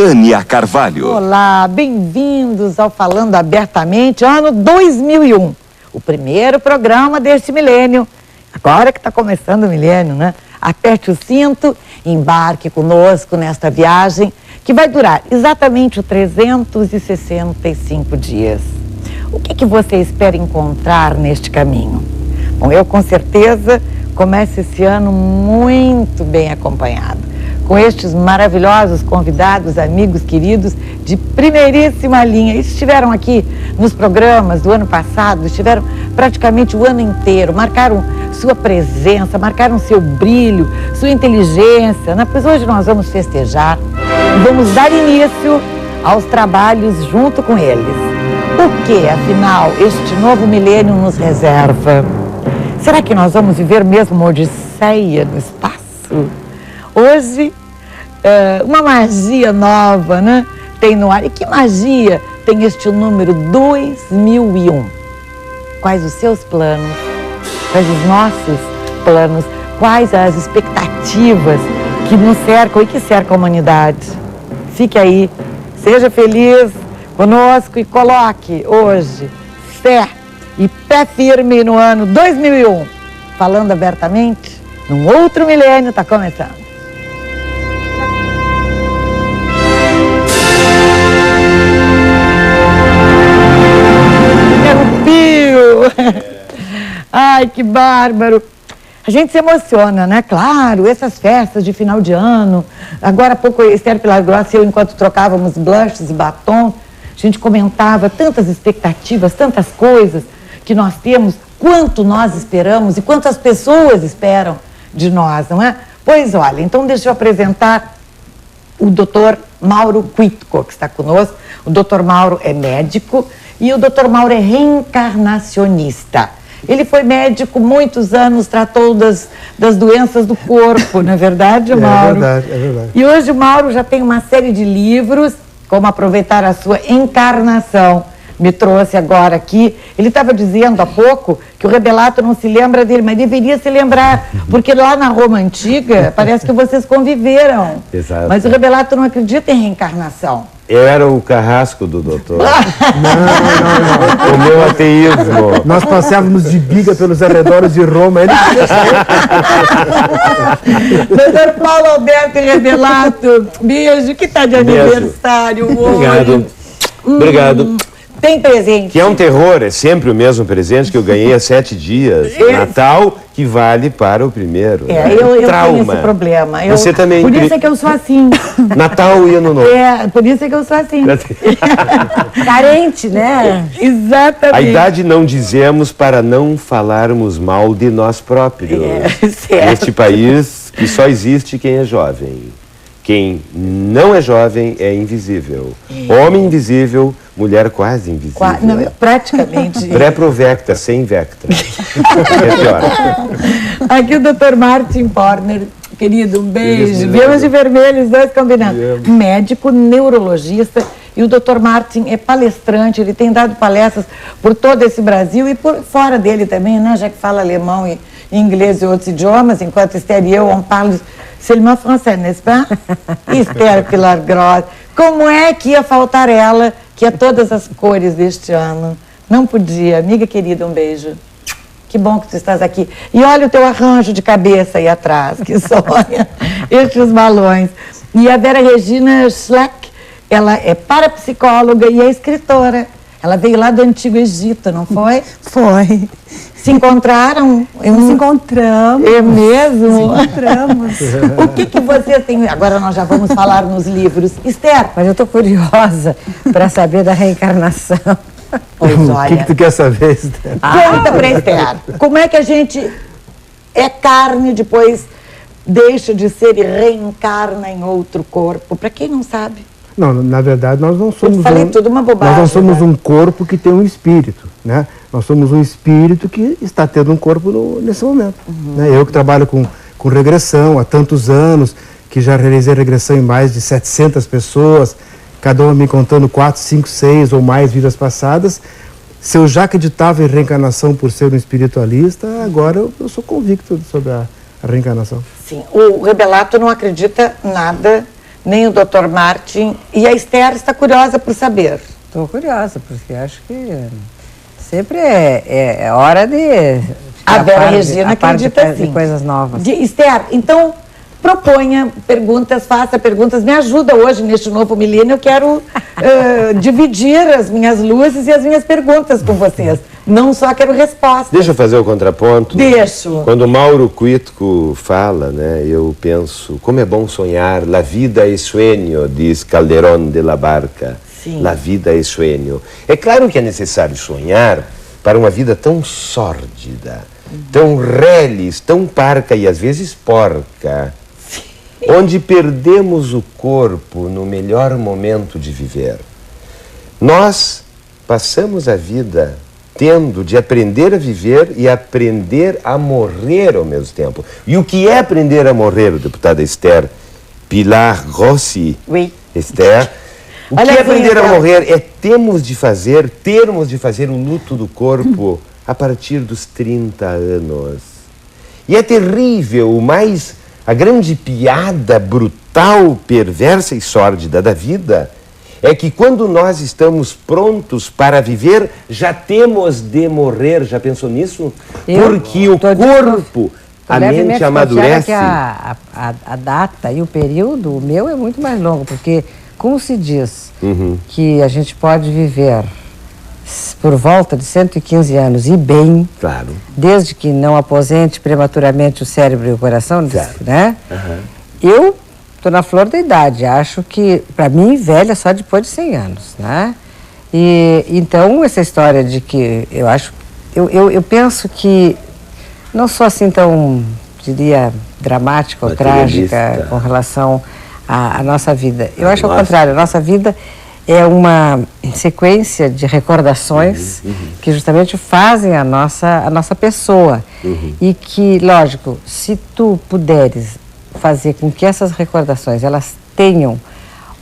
Tânia Carvalho. Olá, bem-vindos ao Falando Abertamente, ano 2001. O primeiro programa deste milênio. Agora que está começando o milênio, né? Aperte o cinto, embarque conosco nesta viagem que vai durar exatamente 365 dias. O que você espera encontrar neste caminho? Bom, eu com certeza começo esse ano muito bem acompanhado, com estes maravilhosos convidados, amigos queridos de primeiríssima linha. Eles estiveram aqui nos programas do ano passado, estiveram praticamente o ano inteiro, marcaram sua presença, marcaram seu brilho, sua inteligência, né? Pois hoje nós vamos festejar e vamos dar início aos trabalhos junto com eles. O que, afinal, este novo milênio nos reserva? Será que nós vamos viver mesmo uma odisseia no espaço? Hoje, uma magia nova, né? Tem no ar. E que magia tem este número 2001? Quais os seus planos? Quais os nossos planos? Quais as expectativas que nos cercam e que cercam a humanidade? Fique aí, seja feliz conosco e coloque hoje fé e pé firme no ano 2001. Falando abertamente, num outro milênio está começando. Ai, que bárbaro! A gente se emociona, né? Claro, essas festas de final de ano. Agora há pouco, Esther Pilar Grossi e eu, enquanto trocávamos blushes e batom, a gente comentava tantas expectativas, tantas coisas que nós temos, quanto nós esperamos e quantas pessoas esperam de nós, não é? Pois olha, então deixa eu apresentar o Dr. Mauro Quitko, que está conosco. O Dr. Mauro é médico e o Dr. Mauro é reencarnacionista. Ele foi médico muitos anos, tratou das doenças do corpo, não é verdade, Mauro? É verdade. E hoje o Mauro já tem uma série de livros, como aproveitar a sua encarnação. Me trouxe agora aqui. Ele estava dizendo há pouco que o Rebelato não se lembra dele, mas deveria se lembrar, porque lá na Roma Antiga parece que vocês conviveram. Exato. Mas o Rebelato não acredita em reencarnação. Eu era o carrasco do doutor. Não. O meu ateísmo. Nós passeávamos de biga pelos arredores de Roma. Ele... Doutor Paulo Alberto Rebelato, beijo, que está de aniversário hoje. Obrigado. Obrigado. Tem presente. Que é um terror, é sempre o mesmo presente que eu ganhei há 7 dias. Natal, que vale para o primeiro. Eu Trauma. tenho esse problema. Você também. Por isso é que eu sou assim. Natal e Ano Novo. Por isso é que eu sou assim. Carente, né? Exatamente. A idade não dizemos para não falarmos mal de nós próprios. Certo. Neste país que só existe quem é jovem. Quem não é jovem é invisível. Homem invisível, mulher quase invisível. Não, praticamente. Pré-provecta, sem vecta. É pior. Aqui o Dr. Martin Porner, querido, um beijo. Viemos de vermelho, os dois combinados. Médico, neurologista. E o Dr. Martin é palestrante, ele tem dado palestras por todo esse Brasil e por fora dele também, né? Já que fala alemão e inglês e outros idiomas, enquanto Esther e eu, on parle seulement français, n'est-ce pas? Esther Pilar Grossi. Como é que ia faltar ela, que é todas as cores deste ano? Não podia. Amiga querida, um beijo. Que bom que tu estás aqui. E olha o teu arranjo de cabeça aí atrás, que sonha. Estes balões. E a Vera Regina Schleck, ela é parapsicóloga e é escritora. Ela veio lá do Antigo Egito, não foi? Foi. Se encontraram? Nos encontramos. É mesmo? Nos encontramos. O que vocês têm... Agora nós já vamos falar nos livros. Esther. Mas eu estou curiosa para saber da reencarnação. Pois O olha. que tu quer saber, Esther? Conta pra Esther. Como é que a gente é carne, depois deixa de ser e reencarna em outro corpo? Para quem não sabe. Não, na verdade nós não somos falei tudo uma bobagem, nós não somos né? um corpo que tem um espírito, né? Nós somos um espírito que está tendo um corpo nesse momento. Né? Eu que trabalho com regressão há tantos anos, que já realizei regressão em mais de 700 pessoas, cada uma me contando 4, 5, 6 ou mais vidas passadas. Se eu já acreditava em reencarnação por ser um espiritualista, agora eu sou convicto sobre a reencarnação. Sim, o Rebelato não acredita nada nem o Dr. Martin. E a Esther está curiosa por saber. Estou curiosa, porque acho que sempre é hora de... A Vera Regina acredita de coisas novas. Esther, então, proponha perguntas, faça perguntas, me ajuda hoje neste novo milênio. Eu quero dividir as minhas luzes e as minhas perguntas com vocês. Não só quero respostas. Deixa eu fazer o contraponto. Deixo. Quando Mauro Cuitco fala, né, eu penso, como é bom sonhar, la vida é sueño, diz Calderón de la Barca. Sim. La vida é sueño. É claro que é necessário sonhar para uma vida tão sórdida, tão reles, tão parca e às vezes porca, onde perdemos o corpo no melhor momento de viver. Nós passamos a vida tendo de aprender a viver e aprender a morrer ao mesmo tempo. E o que é aprender a morrer, deputada Esther Pilar Rossi? Oui. Esther, o que é aprender a morrer é termos de fazer o luto do corpo a partir dos 30 anos. E é terrível, a grande piada brutal, perversa e sórdida da vida é que quando nós estamos prontos para viver, já temos de morrer. Já pensou nisso? Porque o corpo, a mente amadurece. Que a data e o período, o meu é muito mais longo, porque como se diz que a gente pode viver por volta de 115 anos e bem, claro, desde que não aposente prematuramente o cérebro e o coração, claro, né? Eu estou na flor da idade, acho que, para mim, velha só depois de 100 anos, né? E, então, essa história de que eu penso que não sou assim tão, diria, dramática ou trágica com relação à nossa vida. Eu acho ao contrário, a nossa vida é uma sequência de recordações que justamente fazem a nossa pessoa. E que, lógico, se tu puderes fazer com que essas recordações elas tenham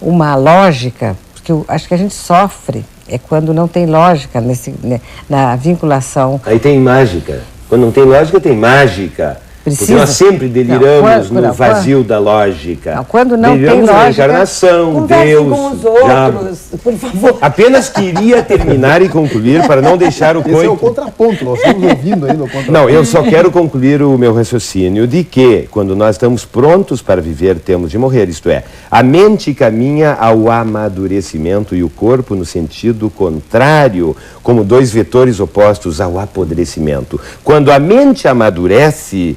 uma lógica, porque eu acho que a gente sofre quando não tem lógica na vinculação. Aí tem mágica. Quando não tem lógica, tem mágica. Porque nós sempre deliramos no vazio da lógica. Não, quando não deliramos tem lógica, na encarnação, Deus. Com os outros, por favor. Apenas queria terminar e concluir para não deixar o Esse é o contraponto, nós estamos ouvindo ainda o contraponto. Não, eu só quero concluir o meu raciocínio de que, quando nós estamos prontos para viver, temos de morrer. Isto é, a mente caminha ao amadurecimento e o corpo no sentido contrário, como dois vetores opostos ao apodrecimento. Quando a mente amadurece,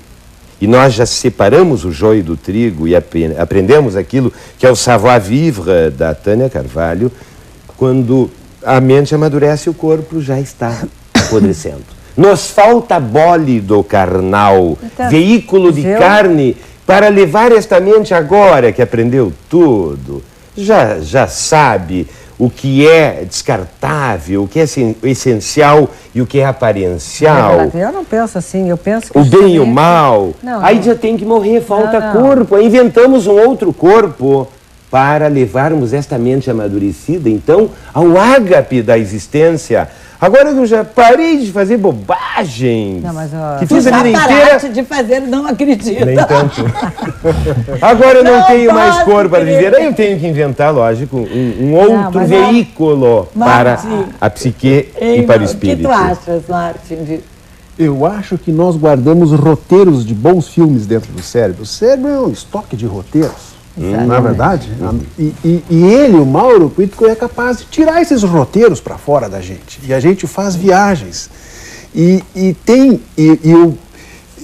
e nós já separamos o joio do trigo e aprendemos aquilo que é o savoir-vivre da Tânia Carvalho, quando a mente amadurece, o corpo já está apodrecendo. Nos falta bólido carnal, então, veículo de carne, para levar esta mente agora que aprendeu tudo, já sabe o que é descartável, o que é essencial e o que é aparencial. Eu não penso assim, eu penso que... O bem e o mal. Aí já tem que morrer, falta corpo. Aí inventamos um outro corpo para levarmos esta mente amadurecida, então, ao ágape da existência. Agora eu já parei de fazer bobagens. Não, mas, que fiz a vida inteira. De fazer, não acredito. Nem tanto. Agora eu não tenho mais cor para viver. Aí eu tenho que inventar, lógico, um outro veículo para a psique e para o espírito. O que tu achas, Martin? Eu acho que nós guardamos roteiros de bons filmes dentro do cérebro. O cérebro é um estoque de roteiros. Não é verdade? E ele, o Mauro Cuitco, é capaz de tirar esses roteiros para fora da gente. E a gente faz viagens.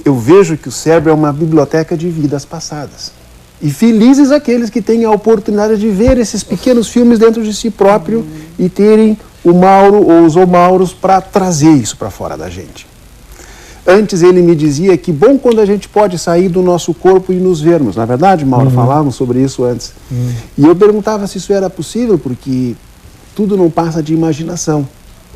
Eu vejo que o cérebro é uma biblioteca de vidas passadas. E felizes aqueles que têm a oportunidade de ver esses pequenos filmes dentro de si próprio e terem o Mauro ou os Omauros para trazer isso para fora da gente. Antes ele me dizia que bom quando a gente pode sair do nosso corpo e nos vermos. Na verdade, Mauro, falávamos sobre isso antes. E eu perguntava se isso era possível, porque tudo não passa de imaginação.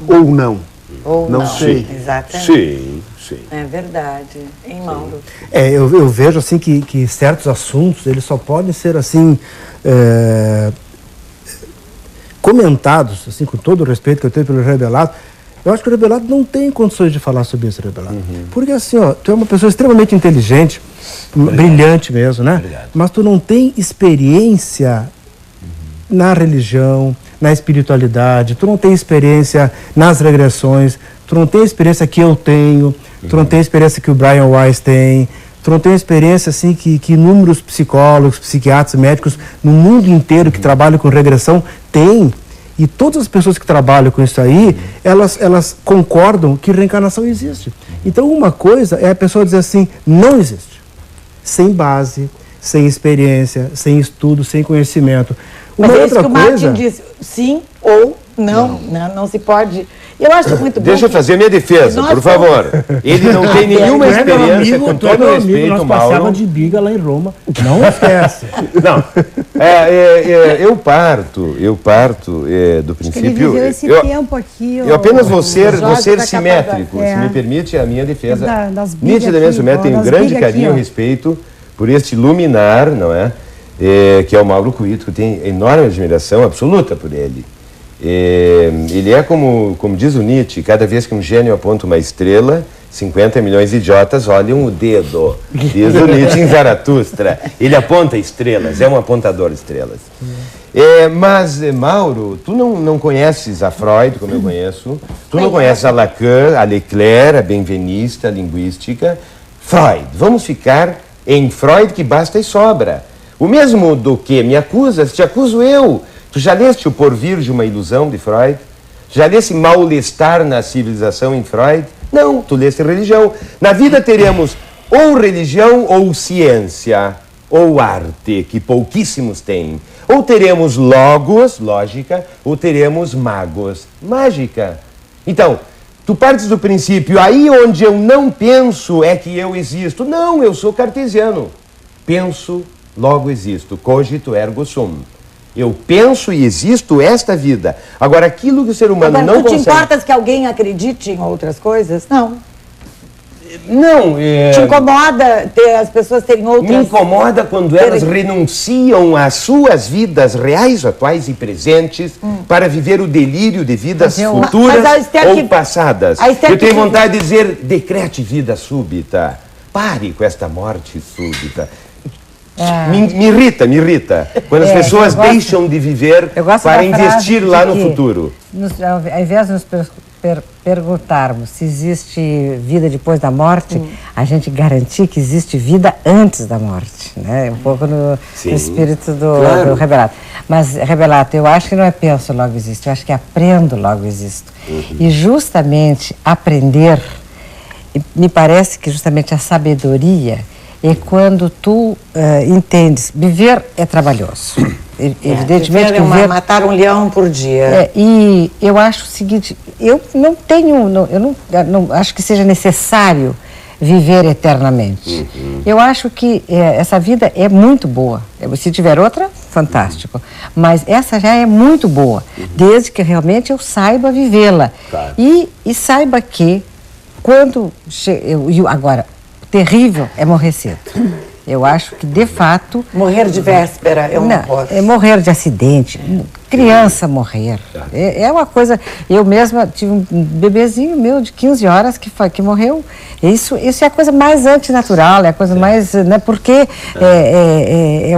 Ou não. Ou não sei. Exatamente. Sim. É verdade. Hein, Mauro? Eu vejo assim que certos assuntos eles só podem ser assim comentados, assim, com todo o respeito que eu tenho pelo Rebelado, Eu acho que o Rebelato não tem condições de falar sobre isso, Rebelato. Porque assim, ó, tu é uma pessoa extremamente inteligente, brilhante mesmo, né? Obrigado. Mas tu não tem experiência na religião, na espiritualidade, tu não tem experiência nas regressões, tu não tem experiência que eu tenho, tu não tem experiência que o Brian Weiss tem, tu não tem experiência assim que inúmeros psicólogos, psiquiatras, médicos no mundo inteiro que trabalham com regressão têm. E todas as pessoas que trabalham com isso aí, elas concordam que reencarnação existe. Então uma coisa é a pessoa dizer assim, não existe. Sem base, sem experiência, sem estudo, sem conhecimento. Uma Mas é isso outra que o coisa... Martin disse, sim ou não se pode. Eu acho muito bom. Deixa eu fazer minha defesa, Nós por favor. Ele não tem nenhuma Tu é meu experiência, amigo, com tu é todo meu amigo, respeito, nós passava Mauro. de biga lá em Roma. Não esquece. Não, eu parto do Ele princípio... viveu esse tempo aqui. Eu apenas vou ser Jorge da simétrico, Capadócia. se me permite a minha defesa. Das bigas Nitidamente aqui, simétrico, tenho um das grande bigas carinho e aqui, ó. respeito por este luminar, não é? Que é o Mauro Cuito, que eu tenho enorme admiração absoluta por ele. Ele é como diz o Nietzsche, cada vez que um gênio aponta uma estrela, 50 milhões de idiotas olham o dedo. Diz o Nietzsche em Zaratustra. Ele aponta estrelas, é um apontador de estrelas. Mas, Mauro, tu não conheces a Freud, como eu conheço. Tu não conheces a Lacan, a Leclerc, a benvenista, a linguística. Freud. Vamos ficar em Freud, que basta e sobra. O mesmo do que me acusas, te acuso eu. Tu já leste O Porvir de uma Ilusão, de Freud? Já leste Mal-Estar na Civilização, em Freud? Não, tu leste religião. Na vida teremos ou religião ou ciência, ou arte, que pouquíssimos têm. Ou teremos logos, lógica, ou teremos magos, mágica. Então, tu partes do princípio, aí onde eu não penso é que eu existo. Não, eu sou cartesiano. Penso, logo existo. Cogito ergo sum. Eu penso e existo esta vida. Agora, aquilo que o ser humano Agora, não tu te consegue... importas que alguém acredite em outras coisas? Não. Não, Te incomoda ter as pessoas terem outras... me incomoda quando elas renunciam às suas vidas reais, atuais e presentes para viver o delírio de vidas futuras mas a Esther ou que- passadas. a Esther Eu tenho que- vontade de dizer, decrete vida súbita. Pare com esta morte súbita. Me irrita. Quando as pessoas eu gosto- deixam de viver Eu gosto para da frase investir de lá no que futuro. Ao invés de nos perguntarmos se existe vida depois da morte, a gente garantir que existe vida antes da morte, né? Um pouco no espírito do Rebelato. Mas, Rebelato, eu acho que não é penso logo existo, eu acho que aprendo logo existo. E justamente aprender, me parece que justamente a sabedoria é quando tu entendes, viver é trabalhoso. Evidentemente que viver... matar um leão por dia. E eu acho o seguinte, eu não tenho, eu não acho que seja necessário viver eternamente. Eu acho que essa vida é muito boa. Se tiver outra, fantástico. Mas essa já é muito boa, desde que realmente eu saiba vivê-la. Claro. E saiba que quando... Agora, o terrível é morrer cedo. Eu acho que, de fato... Morrer de véspera é um horror. É morrer de acidente, criança morrer. É uma coisa... Eu mesma tive um bebezinho meu de 15 horas que morreu. Isso é a coisa mais antinatural, é a coisa mais... Né, porque é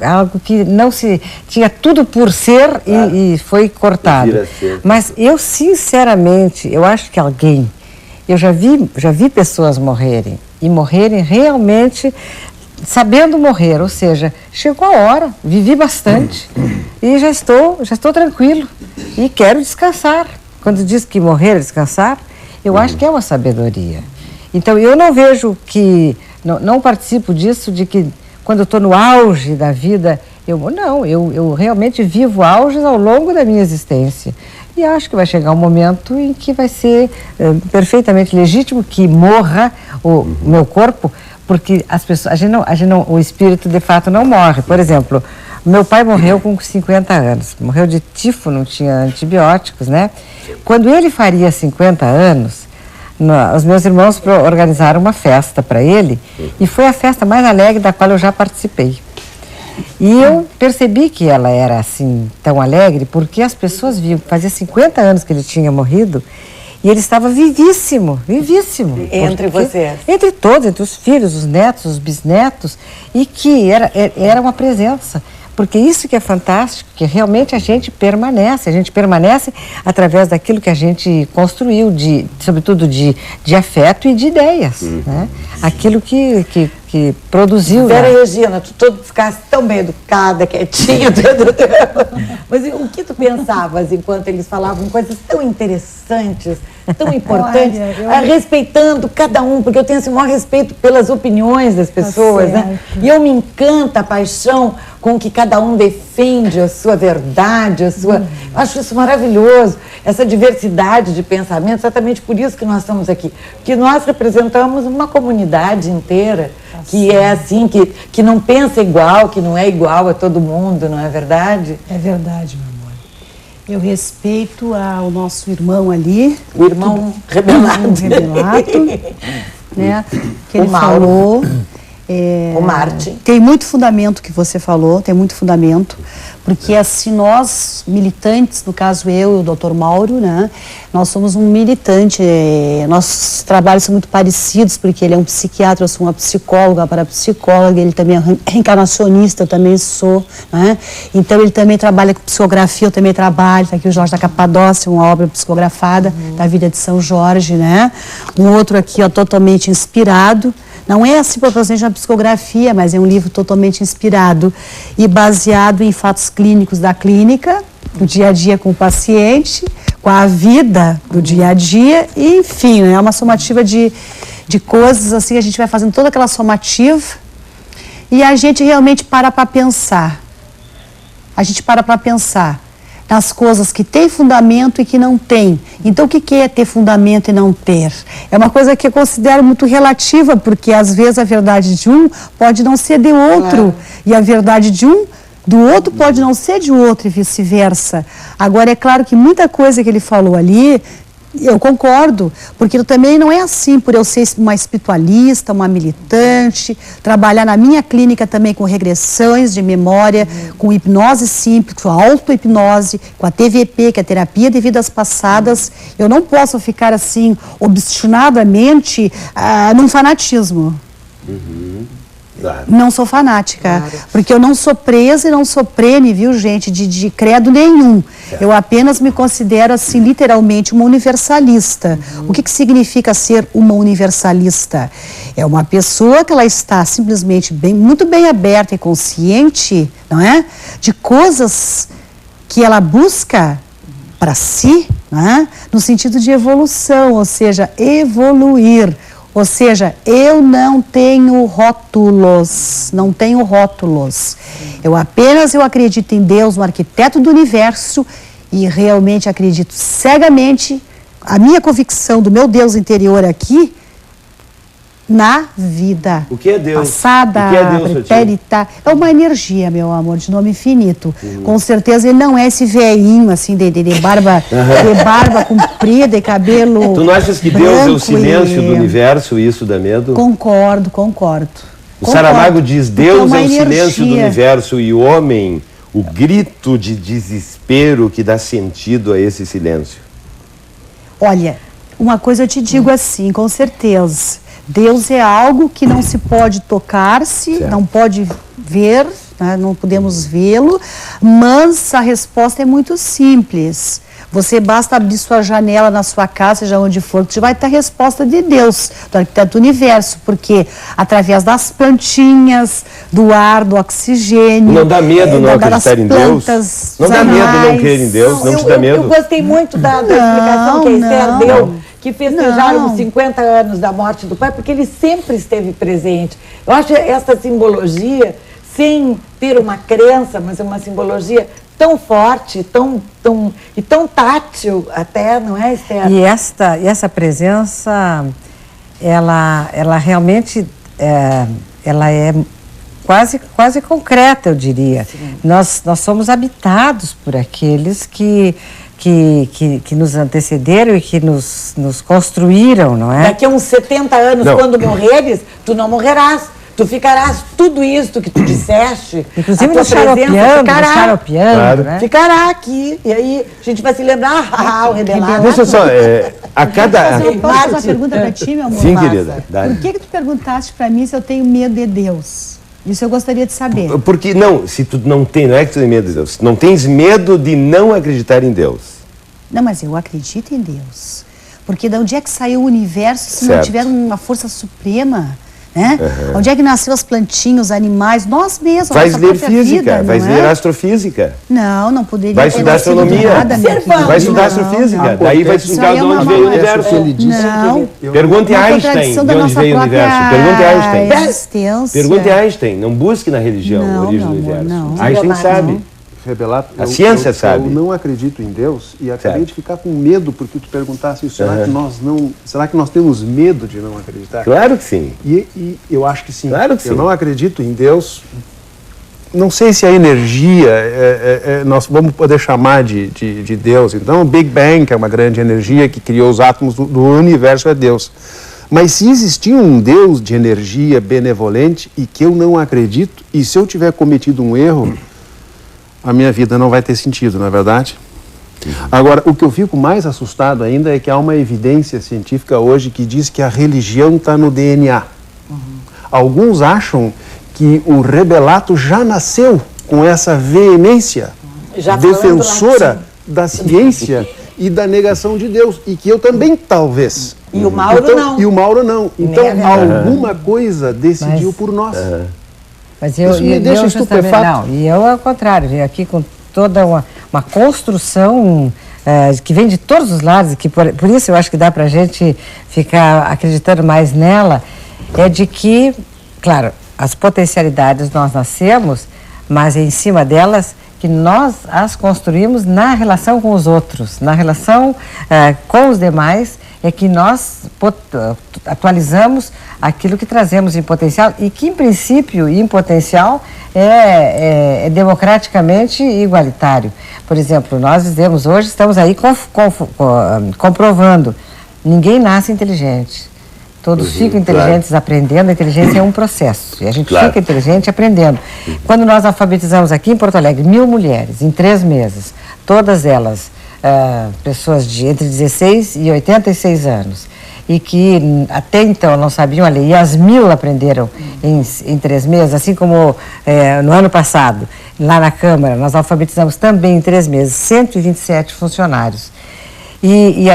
algo que não se... Tinha tudo por ser e foi cortado. Mas eu, sinceramente, eu acho que alguém... Eu já vi pessoas morrerem e morrerem realmente... sabendo morrer, ou seja, chegou a hora, vivi bastante e já estou tranquilo e quero descansar. Quando diz que morrer é descansar, eu acho que é uma sabedoria. Então eu não vejo que, não participo disso de que quando eu estou no auge da vida, eu realmente vivo auges ao longo da minha existência. E acho que vai chegar um momento em que vai ser perfeitamente legítimo que morra o meu corpo, porque as pessoas, o espírito de fato não morre. Por exemplo, meu pai morreu com 50 anos, morreu de tifo, não tinha antibióticos, né? Quando ele faria 50 anos, os meus irmãos organizaram uma festa para ele e foi a festa mais alegre da qual eu já participei. E eu percebi que ela era assim tão alegre porque as pessoas viam que fazia 50 anos que ele tinha morrido E ele estava vivíssimo, vivíssimo. Entre vocês? Entre todos, entre os filhos, os netos, os bisnetos, e que era uma presença. Porque isso que é fantástico, que realmente a gente permanece através daquilo que a gente construiu, sobretudo de afeto e de ideias, né? Aquilo que produziu. Vera Regina, tu ficaste tão bem educada, quietinha, mas o que tu pensavas enquanto eles falavam coisas tão interessantes, tão importantes, respeitando cada um, porque eu tenho assim, o maior respeito pelas opiniões das pessoas, né? E eu me encanta a paixão com que cada um defende a sua verdade, eu acho isso maravilhoso, essa diversidade de pensamentos, exatamente por isso que nós estamos aqui, porque nós representamos uma comunidade inteira, que é assim, que não pensa igual, que não é igual a todo mundo, não é verdade? É verdade, meu amor. Eu respeito ao nosso irmão ali. O irmão rebelado. Né? Que ele falou. O Martin. Tem muito fundamento que você falou, tem muito fundamento, porque assim nós, militantes, no caso eu e o Dr. Mauro, né, nós somos um militante, nossos trabalhos são muito parecidos, porque ele é um psiquiatra, eu sou uma psicóloga, parapsicóloga, ele também é reencarnacionista, eu também sou, né, então ele também trabalha com psicografia, eu também trabalho, está aqui o Jorge da Capadócia, uma obra psicografada da vida de São Jorge, né, um outro aqui, ó, totalmente inspirado. Não é assim propriamente uma psicografia, mas é um livro totalmente inspirado e baseado em fatos clínicos da clínica, do dia a dia com o paciente, com a vida do dia a dia, e, enfim, é uma somativa de coisas assim, a gente vai fazendo toda aquela somativa e a gente realmente para pensar. A gente para pensar nas coisas que têm fundamento e que não têm. Então, o que é ter fundamento e não ter? É uma coisa que eu considero muito relativa, porque às vezes a verdade de um pode não ser de outro, claro. E a verdade de um do outro pode não ser de outro e vice-versa. Agora, é claro que muita coisa que ele falou ali, eu concordo, porque também não é assim, por eu ser uma espiritualista, uma militante, trabalhar na minha clínica também com regressões de memória, com hipnose simples, com a auto-hipnose, com a TVP, que é a terapia de vidas passadas, eu não posso ficar assim, obstinadamente, num fanatismo. Claro. Não sou fanática, claro. Porque eu não sou presa e não sou prene, viu, gente, de credo nenhum. Certo. Eu apenas me considero, assim, literalmente uma universalista. O que significa ser uma universalista? É uma pessoa que ela está simplesmente muito bem aberta e consciente, não é? De coisas que ela busca para si, não é? No sentido de evolução, ou seja, evoluir. Ou seja, eu não tenho rótulos, Eu acredito em Deus, no arquiteto do universo, e realmente acredito cegamente, a minha convicção do meu Deus interior aqui, na vida. O que é Deus? Passada, o que é Deus, pretérita. É uma energia, meu amor, de nome infinito. Com certeza ele não é esse veinho, assim, de barba, de barba comprida e cabelo. Tu não achas que Deus é o silêncio do universo e isso dá medo? Concordo. O Saramago diz, Deus é o silêncio do universo e o homem, o grito de desespero que dá sentido a esse silêncio. Olha, uma coisa eu te digo assim, com certeza. Deus é algo que não se pode tocar-se, não pode ver, né, não podemos vê-lo, mas a resposta é muito simples. Você basta abrir sua janela na sua casa, seja onde for, você vai ter a resposta de Deus, do arquiteto do universo, porque através das plantinhas, do ar, do oxigênio... Não dá medo não acreditar em Deus? Não dá medo não crer em Deus? Não te dá medo? Eu gostei muito da explicação que a Esther deu, que festejaram os 50 anos da morte do pai, porque ele sempre esteve presente. Eu acho essa simbologia, sem ter uma crença, mas é uma simbologia tão forte, tão tátil até, não é, Esther? E essa presença, ela realmente ela é quase concreta, eu diria. Nós somos habitados por aqueles que nos antecederam e que nos construíram, não é? Daqui a uns 70 anos, quando morreres, tu não morrerás. Tu ficarás tudo isso que tu disseste, inclusive a tua xaropeando, Claro. né? ficará aqui. E aí a gente vai se lembrar, o rebelado. Deixa eu só, a cada... Eu posso fazer uma pergunta para ti, meu amor? Sim, querida. Por que tu perguntaste para mim se eu tenho medo de Deus? Isso eu gostaria de saber. Porque, não, se tu não tem, não é que tu tem medo de Deus, se não tens medo de não acreditar em Deus. Não, mas eu acredito em Deus. Porque de onde é que saiu o universo se não Certo. tiver uma força suprema? Né? Onde é que nasceu as plantinhas, os animais, nós mesmos, Vais a nossa ler própria física, vida, vais não ler é? astrofísica. Não estudar Vai estudar astronomia. Vai estudar astrofísica. Daí vai te Isso explicar aí de é uma onde veio o mala- universo. Ele disse Não. Pergunte a Uma Einstein contradição de da onde nossa veio o universo. própria Pergunte a Einstein. existência. Pergunte a Einstein. Não busque na religião Não, a origem do meu amor, universo. não. Einstein sabe. Não. Rebelato, A ciência sabe. Eu não acredito em Deus e acabei Certo. de ficar com medo porque tu perguntasse isso. Será que nós temos medo de não acreditar? Claro que sim. E eu acho que sim. Claro que sim. Eu não acredito em Deus. Não sei se a energia, nós vamos poder chamar de Deus. Então, o Big Bang, que é uma grande energia que criou os átomos do universo, é Deus. Mas se existir um Deus de energia benevolente e que eu não acredito, e se eu tiver cometido um erro, a minha vida não vai ter sentido, não é verdade? Agora, o que eu fico mais assustado ainda é que há uma evidência científica hoje que diz que a religião está no DNA. Alguns acham que o Rebelato já nasceu com essa veemência Já falando defensora da ciência e da negação de Deus. E que eu também, talvez. E o Mauro não. E o Mauro não. Então, Nem a verdade. alguma coisa decidiu por nós. Mas eu, Isso me eu deixa justamente- estupefato. Não, e eu, ao contrário, venho aqui com toda uma construção que vem de todos os lados, que por isso eu acho que dá para a gente ficar acreditando mais nela, é de que, claro, as potencialidades nós nascemos, mas é em cima delas que nós as construímos na relação com os outros, na relação com os demais, é que nós atualizamos aquilo que trazemos em potencial e que, em princípio, em potencial, é democraticamente igualitário. Por exemplo, nós dizemos hoje, estamos aí comprovando, ninguém nasce inteligente. Todos ficam inteligentes aprendendo, a inteligência é um processo, e a gente fica inteligente aprendendo. Quando nós alfabetizamos aqui em Porto Alegre 1000 mulheres, em 3 meses, todas elas pessoas de entre 16 e 86 anos, e que até então não sabiam a ler, e as 1000 aprenderam em 3 meses, assim como no ano passado, lá na Câmara, nós alfabetizamos também em 3 meses 127 funcionários. E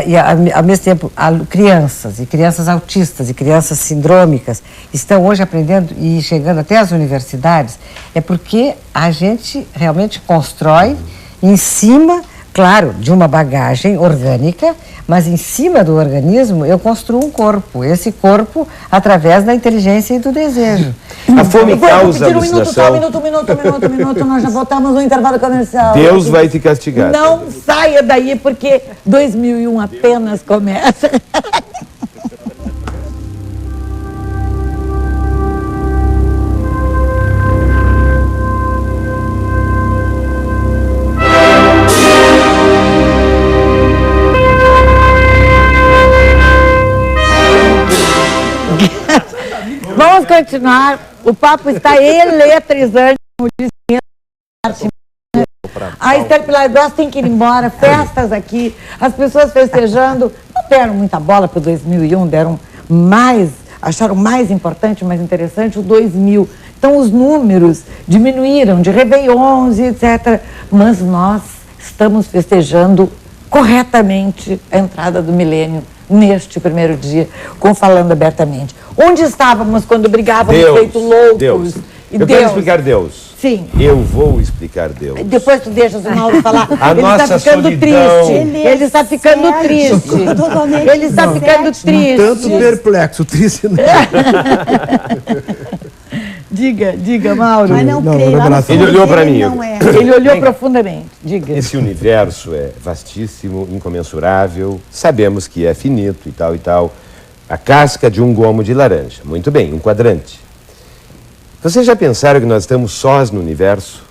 ao mesmo tempo, crianças autistas e crianças sindrômicas estão hoje aprendendo e chegando até as universidades, é porque a gente realmente constrói em cima, claro, de uma bagagem orgânica, mas em cima do organismo eu construo um corpo, esse corpo através da inteligência e do desejo. A fome causa Pedir um minuto, só alucinação. um minuto, nós já voltamos no intervalo comercial. Deus vai te castigar. Não saia daí, porque 2001 apenas começa. Vamos continuar. O papo está eletrizante, como disse a Esther Pilar Gross tem que ir embora, festas aqui, as pessoas festejando, não deram muita bola para o 2001, deram mais, acharam mais importante, mais interessante o 2000. Então os números diminuíram de réveillons e etc. Mas nós estamos festejando corretamente a entrada do milênio neste primeiro dia, falando abertamente. Onde estávamos quando brigávamos feito loucos? Deus. E Eu quero explicar Deus. Sim. Eu vou explicar Deus. Depois tu deixas o Mauro falar. A Ele está nossa ficando solidão. triste. Ele está ficando Sério, triste. totalmente Ele está ficando triste. Tanto perplexo, triste não. Diga, Mauro. Mas não Não, creio. lá no Renato. fundo Ele olhou pra dele mim, Não é. Ele olhou profundamente. Diga. Esse universo é vastíssimo, incomensurável, sabemos que é finito e tal e tal. A casca de um gomo de laranja. Muito bem, um quadrante. Vocês já pensaram que nós estamos sós no universo?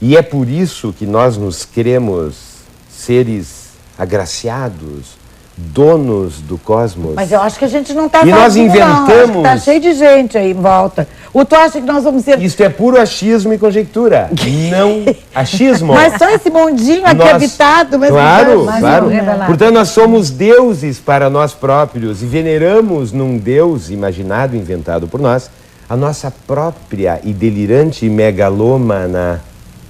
E é por isso que nós nos queremos seres agraciados, donos do cosmos? Mas eu acho que a gente não está E nós inventamos- Está cheio de gente aí em volta. Ou tu acha que nós vamos ser... Isto é puro achismo e conjectura. Não achismo. Mas só esse mundinho aqui habitado. Mas claro, mas claro. revelado. Portanto, nós somos deuses para nós próprios e veneramos num Deus imaginado, inventado por nós, a nossa própria e delirante e megalômana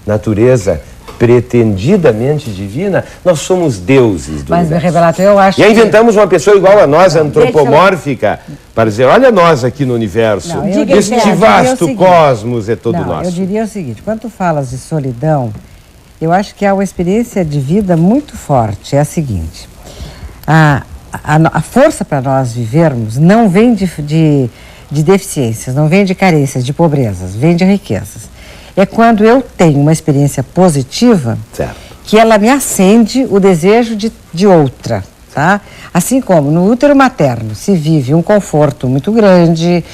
natureza pretendidamente divina. Nós somos deuses do Mas, universo. Revelato, eu acho E aí que... inventamos uma pessoa igual a nós, antropomórfica, para dizer, olha nós aqui no universo. Não, eu Este diria o vasto seguinte. cosmos é todo Não, nosso. eu diria o seguinte, quando tu falas de solidão, eu acho que há uma experiência de vida muito forte. É a seguinte, a força para nós vivermos não vem de deficiências, não vem de carências, de pobrezas, vem de riquezas. É quando eu tenho uma experiência positiva, Certo. que ela me acende o desejo de outra, tá? Assim como no útero materno se vive um conforto muito grande,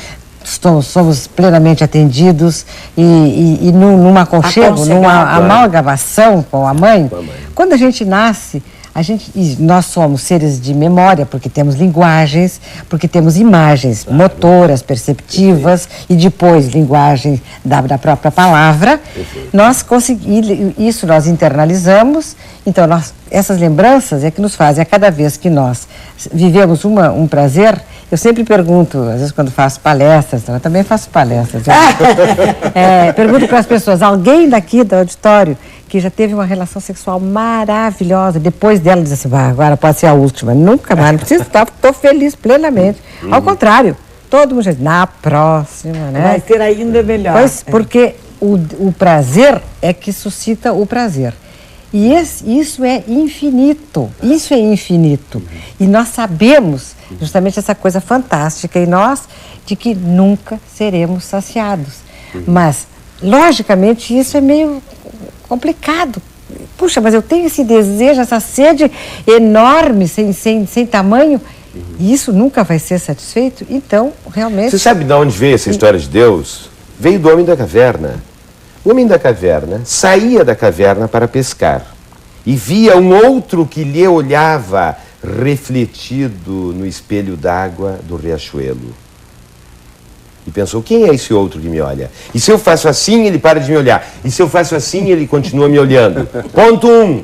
somos plenamente atendidos e num aconchego, numa amalgamação com a mãe. Quando a gente nasce, e nós somos seres de memória, porque temos linguagens, porque temos imagens motoras, perceptivas, e depois linguagem da própria palavra. Nós isso nós internalizamos, então essas lembranças é que nos fazem, a cada vez que nós vivemos um prazer. Eu sempre pergunto, às vezes quando faço palestras, eu também faço palestras, pergunto para as pessoas, alguém daqui do auditório que já teve uma relação sexual maravilhosa, depois dela diz assim, agora pode ser a última, nunca mais, não preciso estar, estou feliz plenamente. Ao contrário, todo mundo diz, na próxima, né? Vai ser ainda melhor. Pois, porque o prazer é que suscita o prazer. E isso é infinito, E nós sabemos justamente essa coisa fantástica em nós de que nunca seremos saciados. Mas, logicamente, isso é meio complicado. Puxa, mas eu tenho esse desejo, essa sede enorme, sem tamanho, e isso nunca vai ser satisfeito? Então, realmente... Você sabe de onde veio essa história de Deus? Veio do homem da caverna. O homem da caverna saía da caverna para pescar e via um outro que lhe olhava refletido no espelho d'água do riachuelo. E pensou, quem é esse outro que me olha? E se eu faço assim, ele para de me olhar. E se eu faço assim, ele continua me olhando. Ponto 1.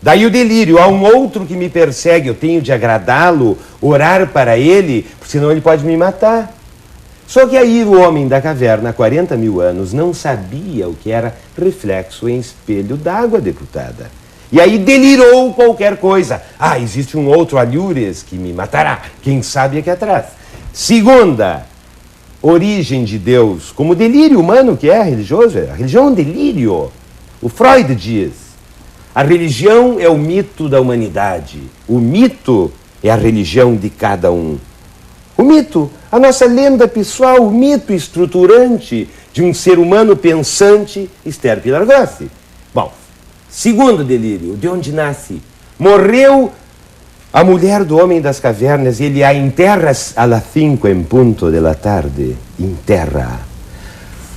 Daí o delírio, há um outro que me persegue, eu tenho de agradá-lo, orar para ele, senão ele pode me matar. Só que aí o homem da caverna, há 40 mil anos, não sabia o que era reflexo em espelho d'água, deputada. E aí delirou qualquer coisa. Existe um outro alhures que me matará. Quem sabe aqui atrás. Segunda, origem de Deus, como delírio humano que é religioso. A religião é um delírio. O Freud diz, a religião é o mito da humanidade. O mito é a religião de cada um. O mito, a nossa lenda pessoal, o mito estruturante de um ser humano pensante, Esther Pilar-Gossi. Bom, segundo delírio, de onde nasce? Morreu a mulher do homem das cavernas, ele a enterra às 5 em punto da tarde. Enterra.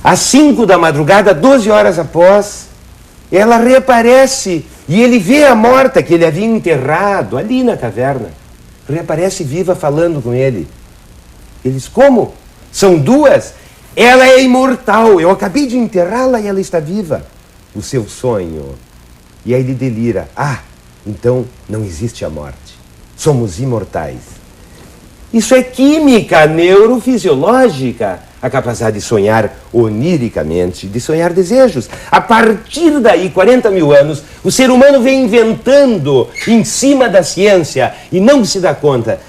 Às 5 da madrugada, 12 horas após, ela reaparece e ele vê a morta que ele havia enterrado ali na caverna. Reaparece viva falando com ele. Eles, como? São duas? Ela é imortal, eu acabei de enterrá-la e ela está viva. O seu sonho. E aí ele delira. Então não existe a morte. Somos imortais. Isso é química neurofisiológica. A capacidade de sonhar oniricamente, de sonhar desejos. A partir daí, 40 mil anos, o ser humano vem inventando em cima da ciência e não se dá conta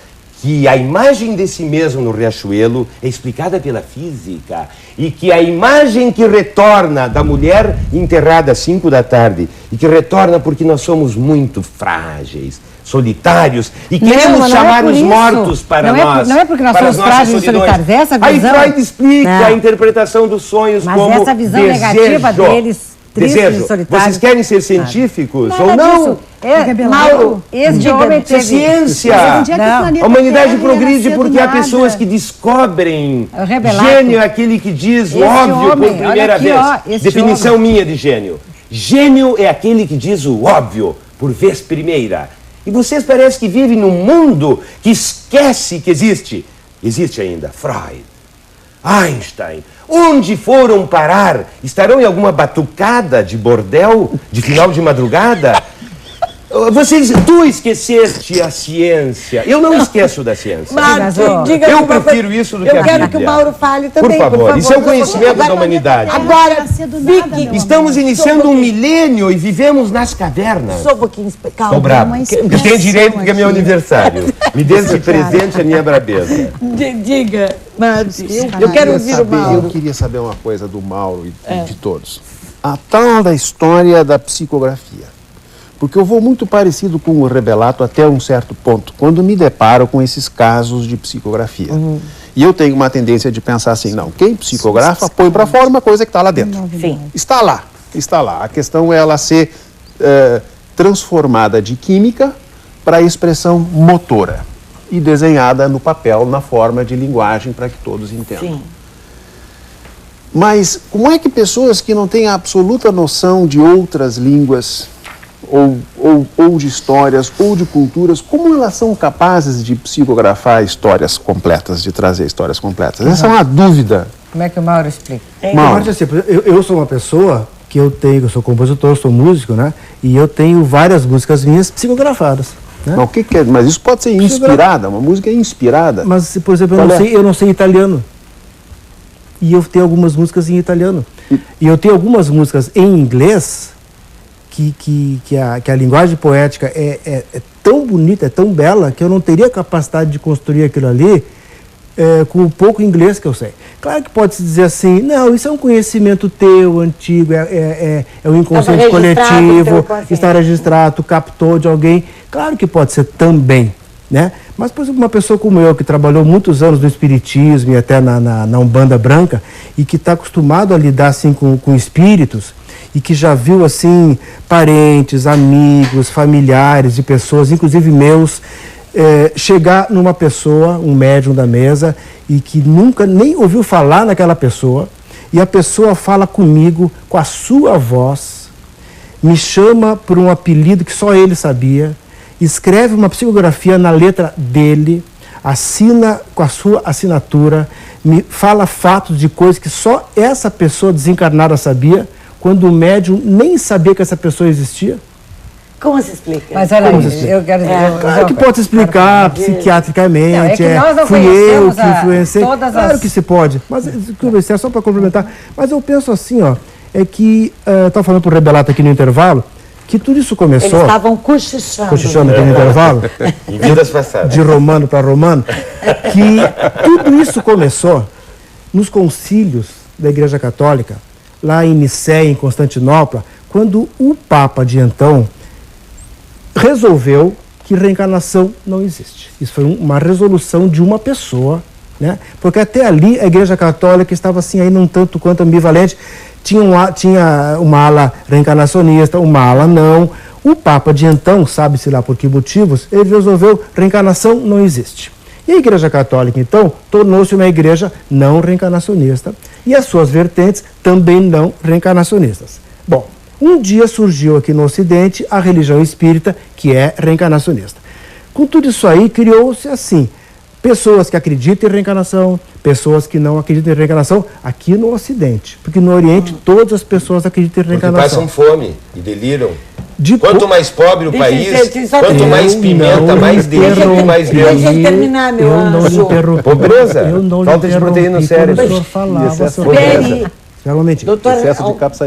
que a imagem de si mesmo no riachuelo é explicada pela física e que a imagem que retorna da mulher enterrada às 5 da tarde e que retorna porque nós somos muito frágeis, solitários e queremos chamar os mortos para nós. Não é porque nós somos frágeis e solitários. Essa visão... Aí Freud explica a interpretação dos sonhos mas como essa visão negativa deles... Desejo. Vocês querem ser científicos ou não? Mauro, esse homem teve... ciência. A humanidade progride porque há pessoas que descobrem. Gênio é aquele que diz o óbvio por primeira vez. Definição minha de gênio. Gênio é aquele que diz o óbvio por vez primeira. E vocês parecem que vivem num mundo que esquece que existe. Existe ainda Freud, Einstein, Onde foram parar? Estarão em alguma batucada de bordel de final de madrugada? Tu esqueceste a ciência. Eu não esqueço da ciência. Eu prefiro isso do que a Bíblia. Eu quero que o Mauro fale também, por favor. Isso é o conhecimento da humanidade. Agora, Vicky, estamos iniciando um milênio e vivemos nas cavernas. Só um pouquinho, calma. Tô bravo. Eu tenho direito porque é meu aniversário. Me dê esse presente a minha brabeza. Diga, Márcio. Eu quero ouvir o Mauro. Eu queria saber uma coisa do Mauro e de todos. A tal da história da psicografia. Porque eu vou muito parecido com o Rebelato até um certo ponto, quando me deparo com esses casos de psicografia. E eu tenho uma tendência de pensar assim, não, quem psicografa põe para fora uma coisa que está lá dentro. Sim. Está lá, está lá. A questão é ela ser transformada de química para expressão motora e desenhada no papel, na forma de linguagem, para que todos entendam. Sim. Mas como é que pessoas que não têm a absoluta noção de outras línguas, ou de histórias, ou de culturas, como elas são capazes de psicografar histórias completas, de trazer histórias completas? Essa é uma dúvida. Como é que o Mauro explica? Mauro, assim, eu sou uma pessoa que eu sou compositor, sou músico, né? E eu tenho várias músicas minhas psicografadas. Né? Mas o que é? Mas isso pode ser inspirada, uma música é inspirada. Mas, por exemplo, eu não sei italiano. E eu tenho algumas músicas em italiano. E eu tenho algumas músicas em inglês que a linguagem poética é tão bonita, é tão bela, que eu não teria capacidade de construir aquilo ali com o pouco inglês que eu sei. Claro que pode-se dizer assim, não, isso é um conhecimento teu, antigo, é um inconsciente coletivo, está registrado, tu captou de alguém. Claro que pode ser também, né? Mas, por exemplo, uma pessoa como eu, que trabalhou muitos anos no espiritismo e até na Umbanda Branca, e que está acostumado a lidar assim com espíritos, e que já viu assim parentes, amigos, familiares de pessoas, inclusive meus, chegar numa pessoa, um médium da mesa, e que nunca nem ouviu falar naquela pessoa, e a pessoa fala comigo com a sua voz, me chama por um apelido que só ele sabia, escreve uma psicografia na letra dele, assina com a sua assinatura, me fala fatos de coisas que só essa pessoa desencarnada sabia, quando o médium nem sabia que essa pessoa existia. Como se explica? Mas olha, eu quero dizer... Claro que pode se explicar psiquiatricamente, não, é que nós não fui eu que influenciei. Claro que se pode, mas só para complementar. Mas eu penso assim, ó, é que, estava falando para o Rebelato aqui no intervalo, que tudo isso começou... Eles estavam cochichando. Cochichando aqui no intervalo. Em vidas passadas. De romano para romano. Que tudo isso começou nos concílios da Igreja Católica, lá em Nicéia, em Constantinopla, quando o Papa de então resolveu que reencarnação não existe. Isso foi uma resolução de uma pessoa, né? Porque até ali a Igreja Católica estava assim, aí um tanto quanto ambivalente, tinha uma ala reencarnacionista, uma ala não. O Papa de então, sabe-se lá por que motivos, ele resolveu reencarnação não existe. E a Igreja Católica, então, tornou-se uma igreja não reencarnacionista e as suas vertentes também não reencarnacionistas. Bom, um dia surgiu aqui no Ocidente a religião espírita, que é reencarnacionista. Com tudo isso aí, criou-se assim, pessoas que acreditam em reencarnação, pessoas que não acreditam em reencarnação, aqui no Ocidente. Porque no Oriente, todas as pessoas acreditam em reencarnação. Porque passam fome e deliram. Quanto mais pobre o país, quanto mais pimenta, mais delírio, mais Deus. Deixa eu terminar, meu anjo. Pobreza? Falta de proteína no cérebro. Espere. Doutor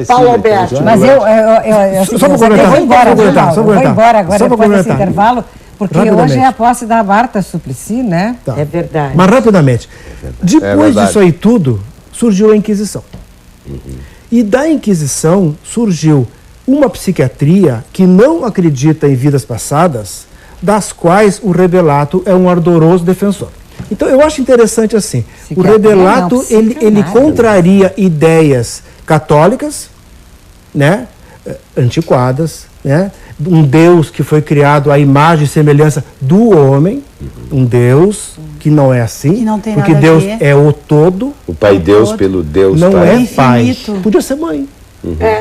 Paulo Alberto. Mas só para comentar. Eu vou embora agora, só depois desse intervalo, porque hoje é a posse da Marta Suplicy, né? Tá. É verdade. Mas rapidamente, depois disso aí tudo, surgiu a Inquisição. E da Inquisição surgiu uma psiquiatria que não acredita em vidas passadas, das quais o Rebelato é um ardoroso defensor. Então eu acho interessante assim, o Rebelato ele contraria ideias católicas, né, antiquadas, né, um Deus que foi criado à imagem e semelhança do homem, um Deus que não é assim, que não tem porque nada Deus a ver. é o todo, o Pai Deus pelo Deus não Pai. é pai, Infinito. podia ser mãe.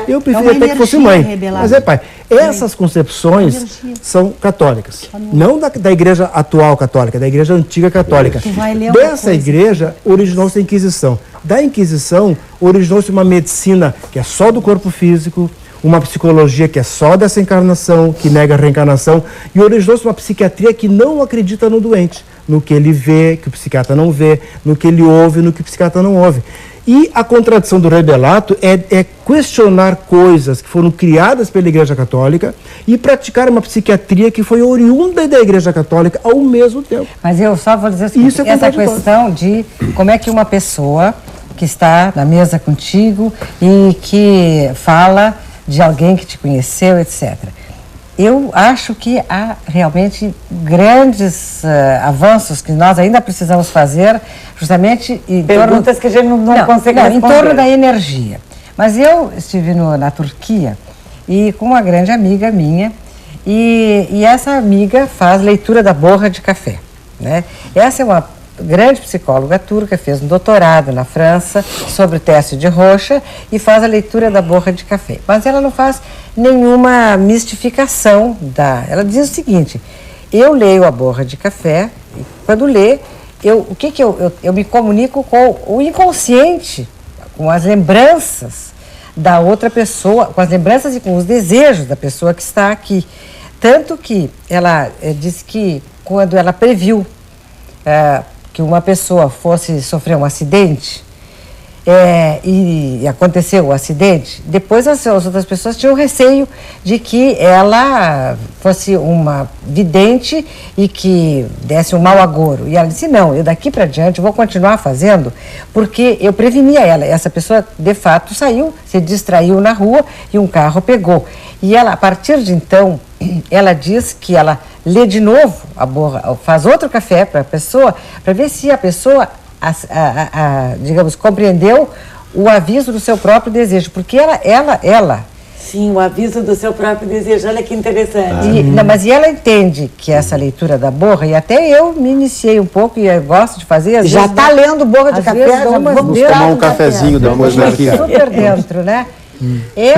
Eu É preferia uma até que fosse energia mãe, rebelada. mas é pai. Essas concepções são católicas, não da igreja atual católica, da igreja antiga católica. Tu vai ler uma Dessa coisa. igreja originou-se a Inquisição. da Inquisição originou-se uma medicina que é só do corpo físico, uma psicologia que é só dessa encarnação, que nega a reencarnação, e originou-se uma psiquiatria que não acredita no doente, no que ele vê, que o psiquiatra não vê, no que ele ouve, no que o psiquiatra não ouve. E a contradição do rebelato é questionar coisas que foram criadas pela Igreja Católica e praticar uma psiquiatria que foi oriunda da Igreja Católica ao mesmo tempo. Mas eu só vou dizer assim, essa questão de como é que uma pessoa que está na mesa contigo e que fala de alguém que te conheceu, etc. Eu acho que há realmente grandes avanços que nós ainda precisamos fazer, justamente em perguntas que a gente não consegue responder. Em torno da energia. Mas eu estive na Turquia e com uma grande amiga minha, e essa amiga faz leitura da borra de café, né? Essa é uma grande psicóloga turca, fez um doutorado na França sobre o teste de Rocha e faz a leitura da borra de café. Mas ela não faz nenhuma mistificação ela diz o seguinte: eu leio a borra de café e quando lê, eu me comunico com o inconsciente, com as lembranças da outra pessoa, com as lembranças e com os desejos da pessoa que está aqui. Tanto que ela diz que quando ela previu que uma pessoa fosse sofrer um acidente e aconteceu o acidente, depois as outras pessoas tinham receio de que ela fosse uma vidente e que desse um mau agouro. E ela disse, não, eu daqui para diante vou continuar fazendo porque eu prevenia ela. Essa pessoa, de fato, saiu, se distraiu na rua e um carro pegou. E ela, a partir de então, ela diz que ela lê de novo a borra, faz outro café para a pessoa, para ver se a pessoa, digamos, compreendeu o aviso do seu próprio desejo, porque ela... Sim, o aviso do seu próprio desejo, olha que interessante. Mas ela entende que essa leitura da borra, e até eu me iniciei um pouco e eu gosto de fazer... Às já está lendo borra de café? Vamos tomar um cafezinho depois daqui. Super dentro, né? É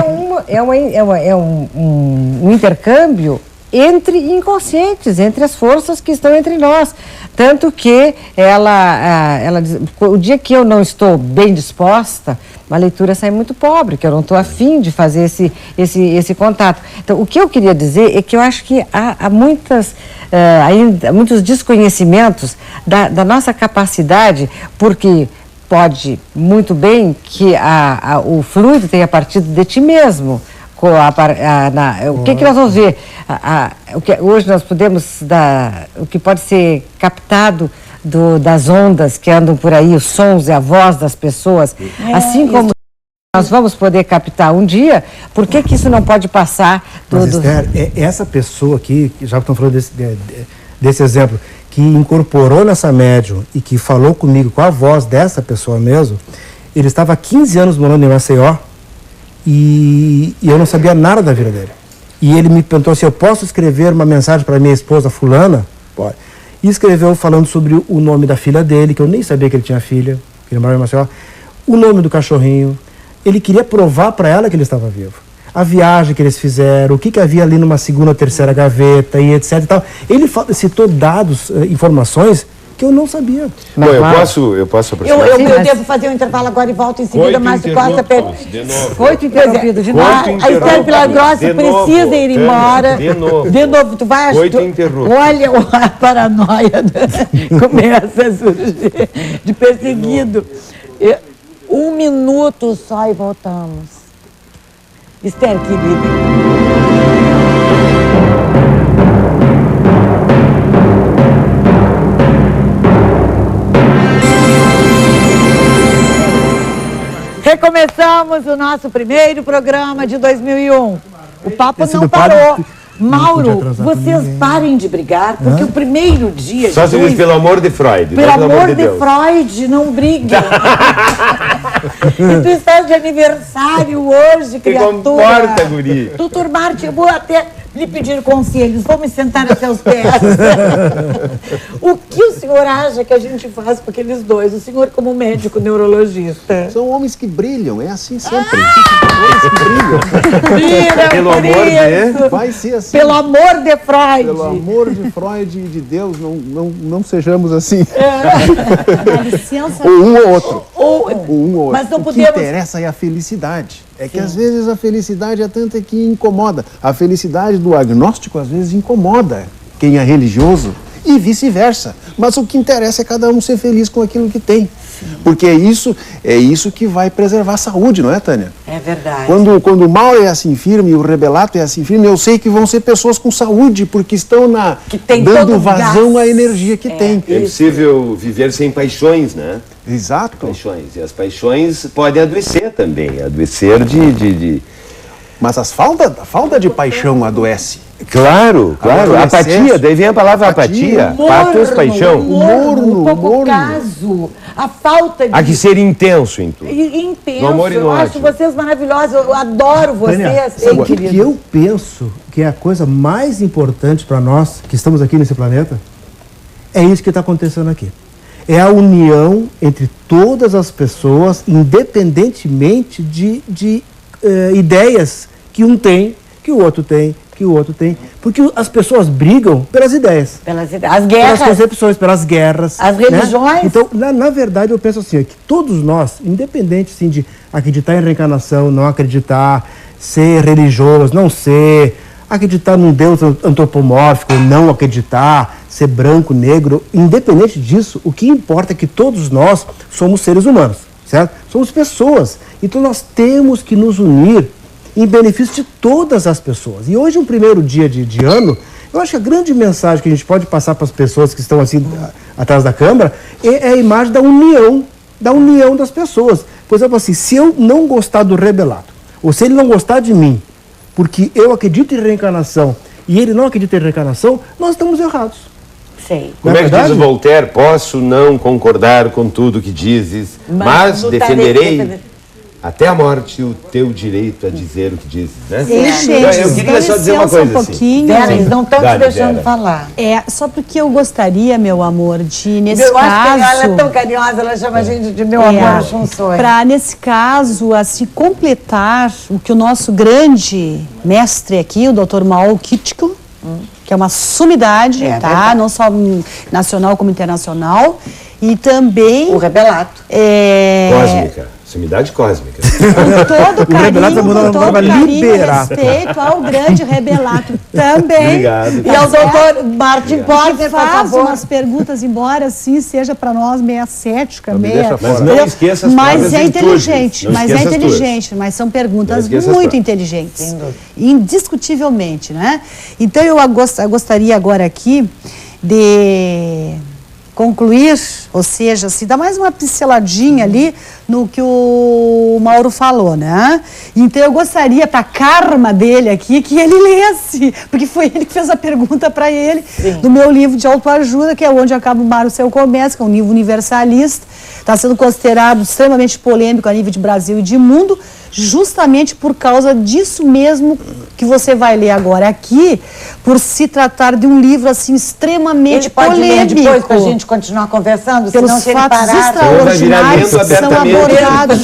um intercâmbio entre inconscientes, entre as forças que estão entre nós. Tanto que ela diz, o dia que eu não estou bem disposta, a leitura sai muito pobre, que eu não estou afim de fazer esse contato. Então, o que eu queria dizer é que eu acho que há ainda muitos desconhecimentos da nossa capacidade, porque pode muito bem que o fluido tenha partido de ti mesmo. O que nós vamos ver? Hoje nós podemos o que pode ser captado das ondas que andam por aí, os sons e a voz das pessoas, assim como nós vamos poder captar um dia, por que isso não pode passar Mas, Esther, essa pessoa aqui, já que estão falando desse exemplo, que incorporou nessa médium e que falou comigo com a voz dessa pessoa mesmo, ele estava há 15 anos morando em Maceió e eu não sabia nada da vida dele. E ele me perguntou se eu posso escrever uma mensagem para minha esposa fulana? Pode. E escreveu falando sobre o nome da filha dele, que eu nem sabia que ele tinha filha, que ele morava em Maceió, o nome do cachorrinho. Ele queria provar para ela que ele estava vivo. A viagem que eles fizeram, o que havia ali numa segunda ou terceira gaveta e etc e tal. Ele citou dados, informações que eu não sabia. Bom, eu posso aproximar? Eu devo fazer um intervalo agora e volto em seguida, mas Costa... Coito interrompido de novo. A Esther Villagrossi precisa ir embora. De novo, tu vai... Coito interrompido. Olha a paranoia começa a surgir de perseguido. 1 minuto só e voltamos. Esther, querida. Recomeçamos o nosso primeiro programa de 2001. O papo não parou. Mauro, vocês parem de brigar, porque o primeiro dia... Só se diz pelo amor de Freud. Pelo amor de Freud, não briguem. E tu estás de aniversário hoje, criatura. Te comporta, guri. Doutor Marte, eu vou até lhe pedir conselhos. Vou me sentar a seus pés. O que o senhor acha que a gente faz com aqueles dois? O senhor como médico neurologista. São homens que brilham, é assim sempre. Homens que brilham. Pelo amor de... Vai ser assim. Pelo amor de Freud. Pelo amor de Freud e de Deus, não sejamos assim. Dá licença. Ou um ou outro. Mas não o podemos... que interessa é a felicidade. É que às vezes a felicidade é tanta que incomoda. A felicidade do agnóstico às vezes incomoda quem é religioso e vice-versa. Mas o que interessa é cada um ser feliz com aquilo que tem. Porque é isso que vai preservar a saúde, não é, Tânia? É verdade. Quando o Mauro é assim firme e o Rebelato é assim firme, eu sei que vão ser pessoas com saúde, porque estão dando vazão à energia que tem. É possível viver sem paixões, né? Exato. Paixões. E as paixões podem adoecer também. Adoecer de... Mas a falta de paixão adoece. Claro. O Apatia, excesso. daí vem a palavra apatia. Patos, paixão. O pouco caso, a falta de... Há que ser intenso em tudo. Intenso. No amor e no eu acho ódio. vocês maravilhosos, eu adoro vocês. Tânia, sabe o que eu penso que é a coisa mais importante para nós que estamos aqui nesse planeta? É isso que está acontecendo aqui. É a união entre todas as pessoas, independentemente de ideias que um tem, que o outro tem, que o outro tem. Porque as pessoas brigam pelas ideias. As Pelas guerras, concepções, pelas guerras. as religiões. Né? Então, na verdade, eu penso assim, que todos nós, independente assim, de acreditar em reencarnação, não acreditar, ser religioso, não ser, acreditar num Deus antropomórfico, não acreditar, ser branco, negro, independente disso, o que importa é que todos nós somos seres humanos, certo? Somos pessoas. Então nós temos que nos unir em benefício de todas as pessoas. E hoje, um primeiro dia de ano, eu acho que a grande mensagem que a gente pode passar para as pessoas que estão assim atrás da câmera é a imagem da união das pessoas. Por exemplo, assim, se eu não gostar do Rebelato, ou se ele não gostar de mim, porque eu acredito em reencarnação e ele não acredita em reencarnação, nós estamos errados. Sei. Como é que diz o Voltaire? Posso não concordar com tudo que dizes, mas defenderei até a morte o teu direito a dizer o que dizes, né? Eu queria só dizer uma coisa assim. Vera, eles não estão te deixando falar. Só porque eu gostaria, meu amor, de nesse Eu caso... acho que ela é tão carinhosa, ela chama a gente de meu amor, acho um sonho. Para, nesse caso, assim, completar o que o nosso grande mestre aqui, o Dr. Mauro Kitschko, que é uma sumidade, tá? Não só nacional como internacional. E também... O Rebelato. Cósmica. Sumidade cósmica. Com todo carinho e liberar. respeito ao grande Rebelato também. Obrigado. E ao doutor Martin Porter, por faz favor. umas perguntas, embora assim seja para nós meia cética, meia... Mas não esqueça as Mas próprias é virtudes. inteligente, Não mas é esqueça as tuas. inteligente, mas são perguntas Não esqueça as muito tuas. inteligentes. Indiscutivelmente, né? Então eu gostaria agora aqui de concluir, ou seja, se dá mais uma pinceladinha ali no que o Mauro falou, né? Então eu gostaria, para a karma dele aqui, que ele lesse, porque foi ele que fez a pergunta para ele, do meu livro de autoajuda, que é Onde Acaba o Mar, o Seu Começa, que é um livro universalista, está sendo considerado extremamente polêmico a nível de Brasil e de mundo, justamente por causa disso mesmo que você vai ler agora aqui, por se tratar de um livro assim extremamente Ele pode polêmico. ler depois para a gente continuar conversando, Pelos senão se ele fatos parar... extraordinários Vai que virar são lendo abordados.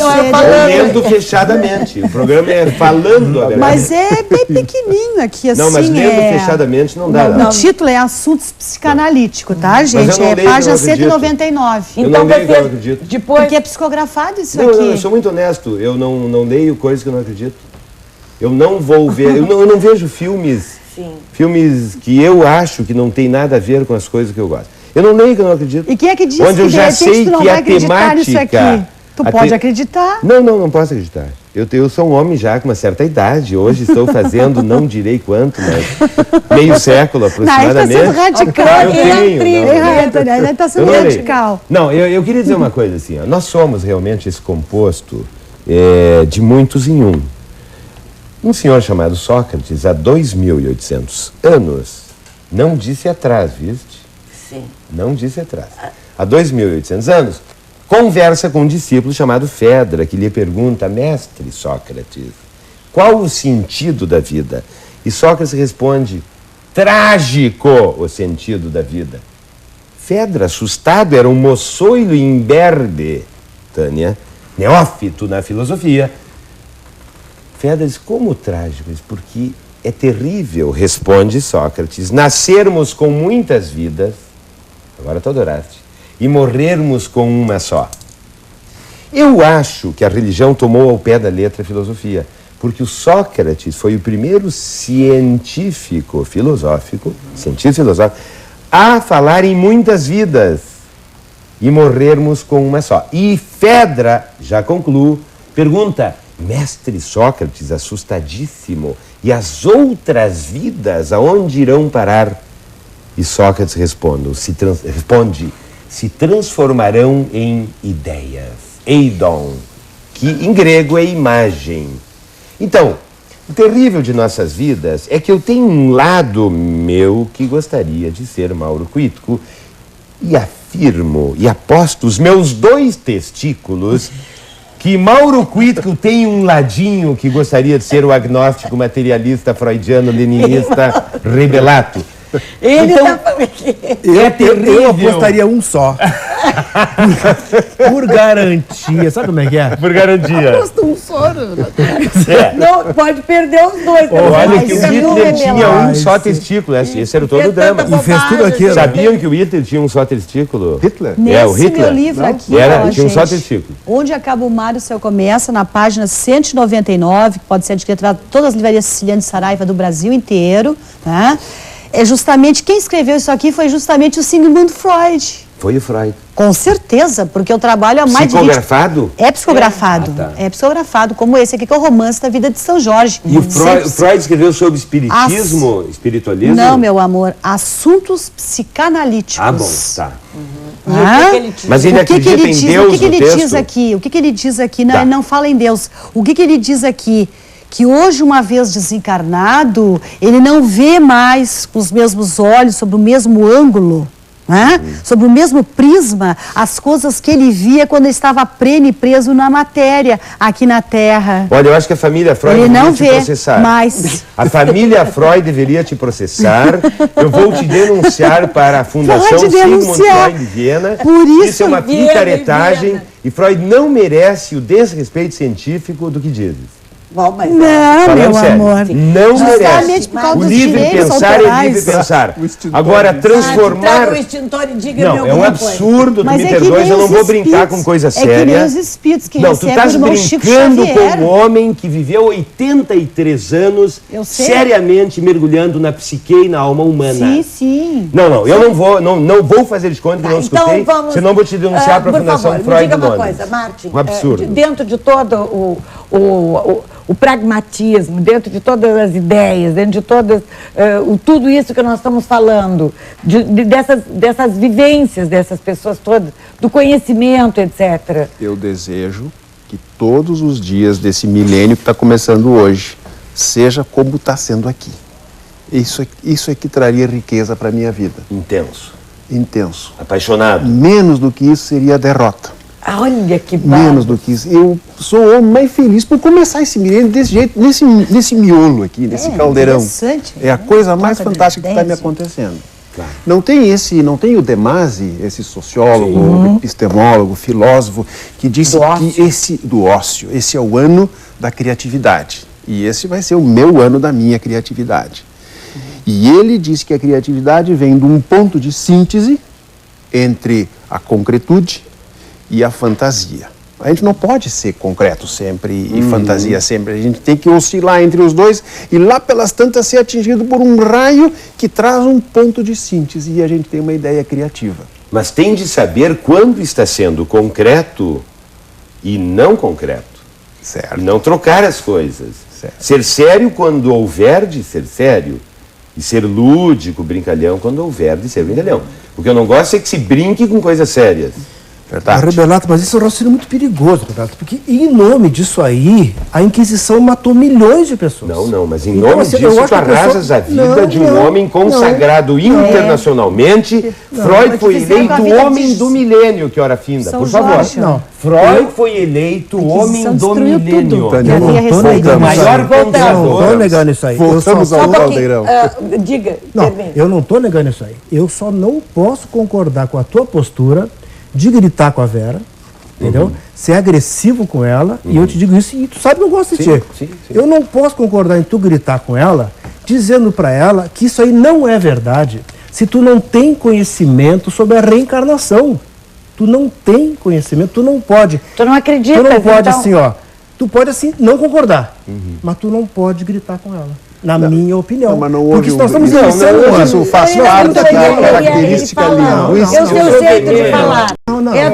Lendo fechadamente. O programa é falando abertamente. Mas é bem pequenininho aqui, assim. Não, mas lendo fechadamente não dá. O título é Assuntos Psicanalíticos, tá, gente? eu não É leio, página não acredito. 199. Eu Então não leio, você, eu acredito. depois... Porque é psicografado isso Não, aqui. eu sou muito honesto. Eu não leio coisas que eu não acredito. Eu não vou ver. Eu não vejo filmes. Sim. Filmes que eu acho que não tem nada a ver com as coisas que eu gosto. Eu não leio que eu não acredito. E quem é que diz Onde que eu de já repente sei tu não que vai a acreditar nisso aqui? temática... Tu pode acreditar. Não posso acreditar. Eu sou um homem já com uma certa idade. Hoje estou fazendo, não direi quanto, mas meio século aproximadamente. Não, está sendo radical. Eu tenho, Ele está sendo Eu não leio. radical. Não, eu queria dizer uma coisa assim. Ó, nós somos realmente esse composto de muitos em um. Um senhor chamado Sócrates, há 2.800 anos, não disse atrás, viste? Sim. Não disse atrás. Há 2.800 anos, conversa com um discípulo chamado Fedra, que lhe pergunta: mestre Sócrates, qual o sentido da vida? E Sócrates responde: trágico o sentido da vida. Fedra, assustado, era um moçoilo imberbe, Tânia, neófito na filosofia. Fedra diz: como trágico? Porque é terrível, responde Sócrates, nascermos com muitas vidas, agora tu adoraste, e morrermos com uma só. Eu acho que a religião tomou ao pé da letra a filosofia, porque o Sócrates foi o primeiro científico filosófico a falar em muitas vidas e morrermos com uma só. E Fedra, já concluo, pergunta: mestre Sócrates, assustadíssimo, e as outras vidas aonde irão parar? E Sócrates responde, se transformarão em ideias, eidon, que em grego é imagem. Então, o terrível de nossas vidas é que eu tenho um lado meu que gostaria de ser Mauro Quitko, e afirmo e aposto os meus 2 testículos que Mauro Quitko tem um ladinho que gostaria de ser o agnóstico materialista freudiano leninista rebelato. Ele Então, tá falando que... É terrível. Eu apostaria um só. Por garantia. Sabe como é que é? Por garantia. Aposta um só, né? Não, pode perder os dois. Olha que o Mas Hitler tinha um Ai, só sim. testículo. Esse era todo É drama. tanta E fez tudo aquilo. Sabiam que o Hitler tinha um só testículo? Hitler? É, o Nesse Hitler. meu livro Não? aqui, Era, ó, tinha um só gente, testículo. Onde Acaba o Mar, o Céu Começa, na página 199, que pode ser adquirido em todas as livrarias sicilianas de Saraiva do Brasil inteiro, né? É justamente, quem escreveu isso aqui foi justamente o Sigmund Freud. Foi o Freud. Com certeza, porque eu trabalho há mais de 20... Psicografado? É psicografado, Ah, tá. é psicografado, como esse aqui que é o Romance da Vida de São Jorge. E o Freud escreveu sobre espiritismo, espiritualismo? Não, meu amor, assuntos psicanalíticos. Ah, bom, tá. Mas ele O que que acredita ele em diz, Deus o que que no ele texto? diz aqui? O que que ele diz aqui? Não, Tá. ele não fala em Deus. O que que ele diz aqui? Que hoje, uma vez desencarnado, ele não vê mais com os mesmos olhos, sob o mesmo ângulo, né? Sob o mesmo prisma, as coisas que ele via quando ele estava preso na matéria, aqui na Terra. Olha, eu acho que a família Freud Ele deveria não te vê, processar. mas... A família Freud deveria te processar. Eu vou te denunciar para a Fundação Pode Sigmund denunciar. Freud Viena. Por isso, é uma Viena, picaretagem Viena. e Freud não merece o desrespeito científico do que dizes. Bom, mas Não, Falando meu sério, amor. não Justamente merece. por causa O dos livre direitos pensar é autorais. livre pensar. O extintor. Agora, traga transformar... o extintor e diga-me Não, é um alguma coisa. absurdo, tu Mas me é que perdoes, nem eu não os vou brincar espíritos. com coisa É que séria. nem os espíritos que Não, tu recebem estás o irmão Chico brincando com Xavier. um homem que viveu 83 anos Eu sei. seriamente mergulhando na psique e na alma humana. Sim, sim. Não, eu não vou fazer de conta que não escutei, Então vamos, senão vou te denunciar para a por Fundação favor, Freud me diga de uma Londres. coisa, Martin. Um absurdo. Dentro de todo o pragmatismo, dentro de todas as ideias, dentro de tudo isso que nós estamos falando, dessas vivências dessas pessoas todas, do conhecimento, etc. Eu desejo que todos os dias desse milênio que está começando hoje seja como está sendo aqui. Isso é que traria riqueza para a minha vida. Intenso, Intenso. apaixonado. Menos do que isso seria derrota. Olha que Menos do que isso. Eu sou o homem mais feliz por começar esse milênio desse jeito, nesse miolo aqui, nesse caldeirão. Interessante, É a coisa mais Quanta fantástica que está me brilhância. acontecendo. Não tem o De Masi, esse sociólogo, epistemólogo, filósofo, que disse que do ócio, esse é o ano da criatividade. E esse vai ser o meu ano da minha criatividade. E ele diz que a criatividade vem de um ponto de síntese entre a concretude e a fantasia. A gente não pode ser concreto sempre e fantasia sempre. A gente tem que oscilar entre os dois e lá pelas tantas ser atingido por um raio que traz um ponto de síntese e a gente tem uma ideia criativa. Mas tem de saber quando está sendo concreto e não concreto. Certo. E não trocar as coisas. Certo. Ser sério quando houver de ser sério. E ser lúdico, brincalhão, quando houver de ser brincalhão. O que eu não gosto é que se brinque com coisas sérias. Verdade. Rebelato, mas isso é um raciocínio muito perigoso, Rebelato, porque em nome disso aí, a Inquisição matou milhões de pessoas. Não, mas em Então, nome assim, eu disso acho tu que a pessoa- arrasas a vida Não, de um não, homem consagrado internacionalmente. Freud foi Inquisição eleito com a o vida homem de do milênio, que hora finda, São por favor. Jorge. Não. Freud foi eleito o homem do destruiu milênio. tudo. Tânia, Que havia não tô recebido. negando O maior isso aí. Eu não pensador. estou negando isso aí. Eu só- Voltamos ao caldeirão. Diga, Não, termine. eu não estou negando isso aí. Eu só não posso concordar com a tua postura de gritar com a Vera, entendeu? Ser agressivo com ela, e eu te digo isso, e tu sabe que eu gosto de ti. sim. Eu não posso concordar em tu gritar com ela, dizendo para ela que isso aí não é verdade, se tu não tem conhecimento sobre a reencarnação. Tu não tem conhecimento, tu não pode. Tu não acredita, Tu não pode então... assim, ó. Tu pode assim não concordar, mas tu não pode gritar com ela. Na minha opinião. Não, mas não porque houve se nós estamos iniciando o ano. Isso faz parte da característica linguística. É o seu jeito de falar. É a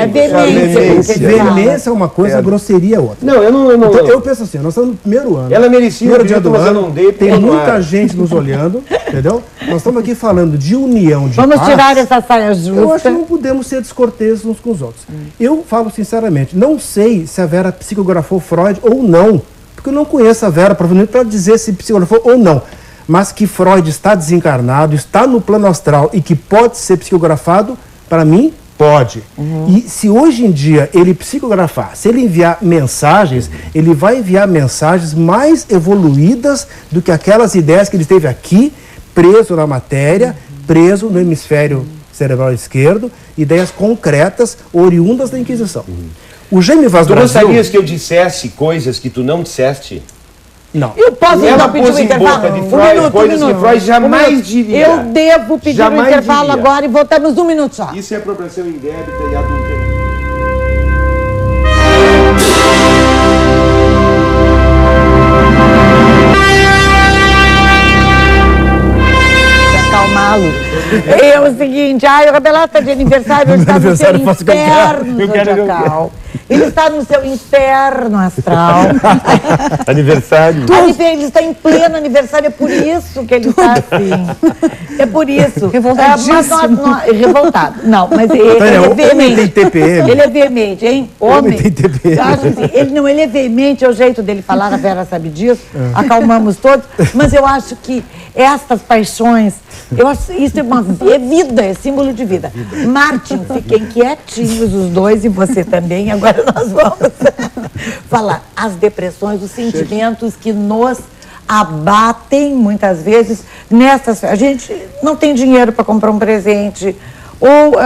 veemência. Veemência é uma coisa, grosseria é outra. Não, eu não. Então, eu penso assim, nós estamos no primeiro ano. Ela merecia primeiro o dia grito, do mas eu ano, não dei porque tem eu não muita era. gente nos olhando, entendeu? Nós estamos aqui falando de união, de Vamos paz. tirar essa saia Eu acho que justa. não podemos ser descorteses uns com os outros. Eu falo sinceramente, não sei se a Vera psicografou Freud ou não, porque eu não conheço a Vera provavelmente para dizer se psicografou ou não. Mas que Freud está desencarnado, está no plano astral e que pode ser psicografado, para mim, pode. E se hoje em dia ele psicografar, se ele enviar mensagens, ele vai enviar mensagens mais evoluídas do que aquelas ideias que ele teve aqui, preso na matéria, preso no hemisfério cerebral esquerdo, ideias concretas, oriundas da Inquisição. O Jaime Vaz Tu Brasil... gostarias que eu dissesse coisas que tu não disseste? Não. Eu posso Ela então pedir pôs o em intervalo? boca de Freud coisas que Freud jamais diria. Eu devo pedir o Jamais intervalo diria. agora e voltamos um minuto só. Isso é apropriação indébita e adulteração. Acalmá-lo. É o seguinte, o Rebelato está de aniversário, ele está no seu aniversário, faço o que eu quero. inferno Eu quero, eu zodiacal. Ele está no seu inferno astral. Aniversário. Ele está em pleno aniversário, é por isso que ele está assim. É por isso. Revoltadíssimo. Mas revoltado. Não, mas ele Tânia, é homem veemente. tem TPM. Ele é veemente, hein? Homem tem TPM. Eu acho assim, ele é veemente, é o jeito dele falar, a Vera sabe disso, acalmamos todos, mas eu acho que estas paixões, eu acho isso é vida, é símbolo de vida. Martin, fiquem quietinhos os dois e você também, agora nós vamos falar as depressões, os sentimentos que nos abatem muitas vezes nessas. A gente não tem dinheiro para comprar um presente, ou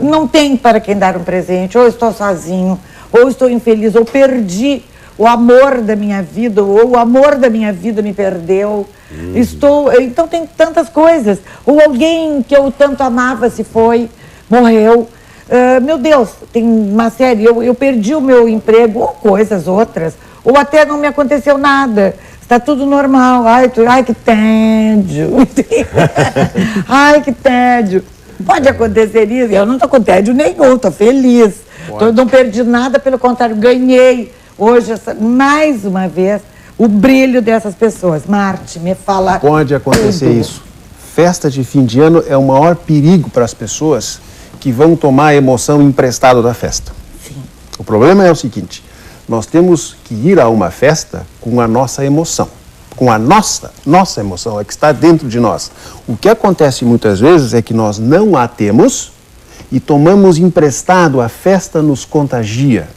não tem para quem dar um presente, ou estou sozinho, ou estou infeliz, ou perdi o amor da minha vida, ou o amor da minha vida me perdeu. Então tem tantas coisas. Ou alguém que eu tanto amava se foi, morreu. Meu Deus, tem uma série, eu perdi o meu emprego, ou coisas outras, ou até não me aconteceu nada, está tudo normal, ai que tédio, ai que tédio, pode acontecer isso, eu não estou com tédio nenhum, estou feliz, não perdi nada, pelo contrário, ganhei hoje, mais uma vez, o brilho dessas pessoas. Marte, me fala. Pode acontecer tudo. isso. Festa de fim de ano é o maior perigo para as pessoas que vão tomar a emoção emprestada da festa. Sim. O problema é o seguinte, nós temos que ir a uma festa com a nossa emoção, com a nossa emoção, a que está dentro de nós. O que acontece muitas vezes é que nós não a temos e tomamos emprestado, a festa nos contagia.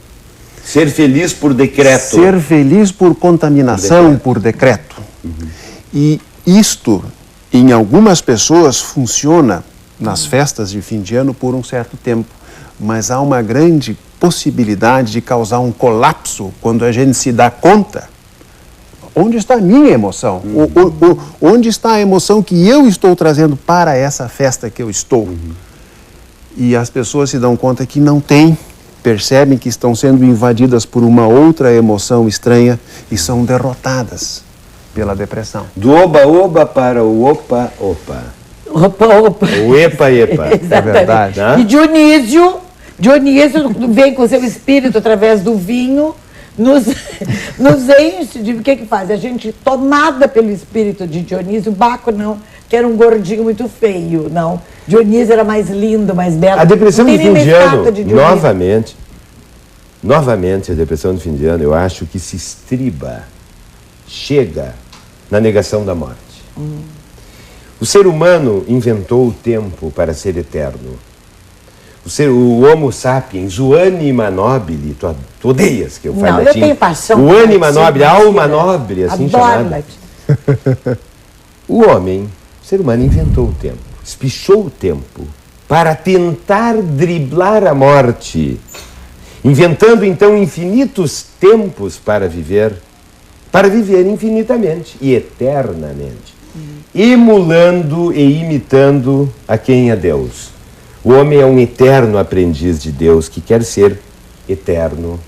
Ser feliz por decreto. Ser feliz por contaminação, por decreto. E isto, em algumas pessoas, funciona nas festas de fim de ano por um certo tempo, mas há uma grande possibilidade de causar um colapso quando a gente se dá conta. Onde está a minha emoção? Onde está a emoção que eu estou trazendo para essa festa que eu estou? E as pessoas se dão conta que não tem, percebem que estão sendo invadidas por uma outra emoção estranha e são derrotadas pela depressão. Do oba-oba para o opa-opa. Opa. O epa-epa. É verdade. E Dionísio vem com seu espírito através do vinho, nos enche de... O que faz? A gente, tomada pelo espírito de Dionísio, Baco não, que era um gordinho muito feio, não. Dionísio era mais lindo, mais belo. A depressão de fim de ano, Dionísio. novamente a depressão de fim de ano, eu acho que se estriba, chega na negação da morte. O ser humano inventou o tempo para ser eterno. O Homo sapiens, o anima nobile, tu odeias que eu fale Não, latim. eu tenho paixão. O anima nobile, a alma nobre, assim Adoro chamada. latim. O homem, o ser humano, inventou o tempo, espichou o tempo para tentar driblar a morte, inventando então infinitos tempos para viver infinitamente e eternamente, emulando e imitando a quem é Deus. O homem é um eterno aprendiz de Deus que quer ser eterno,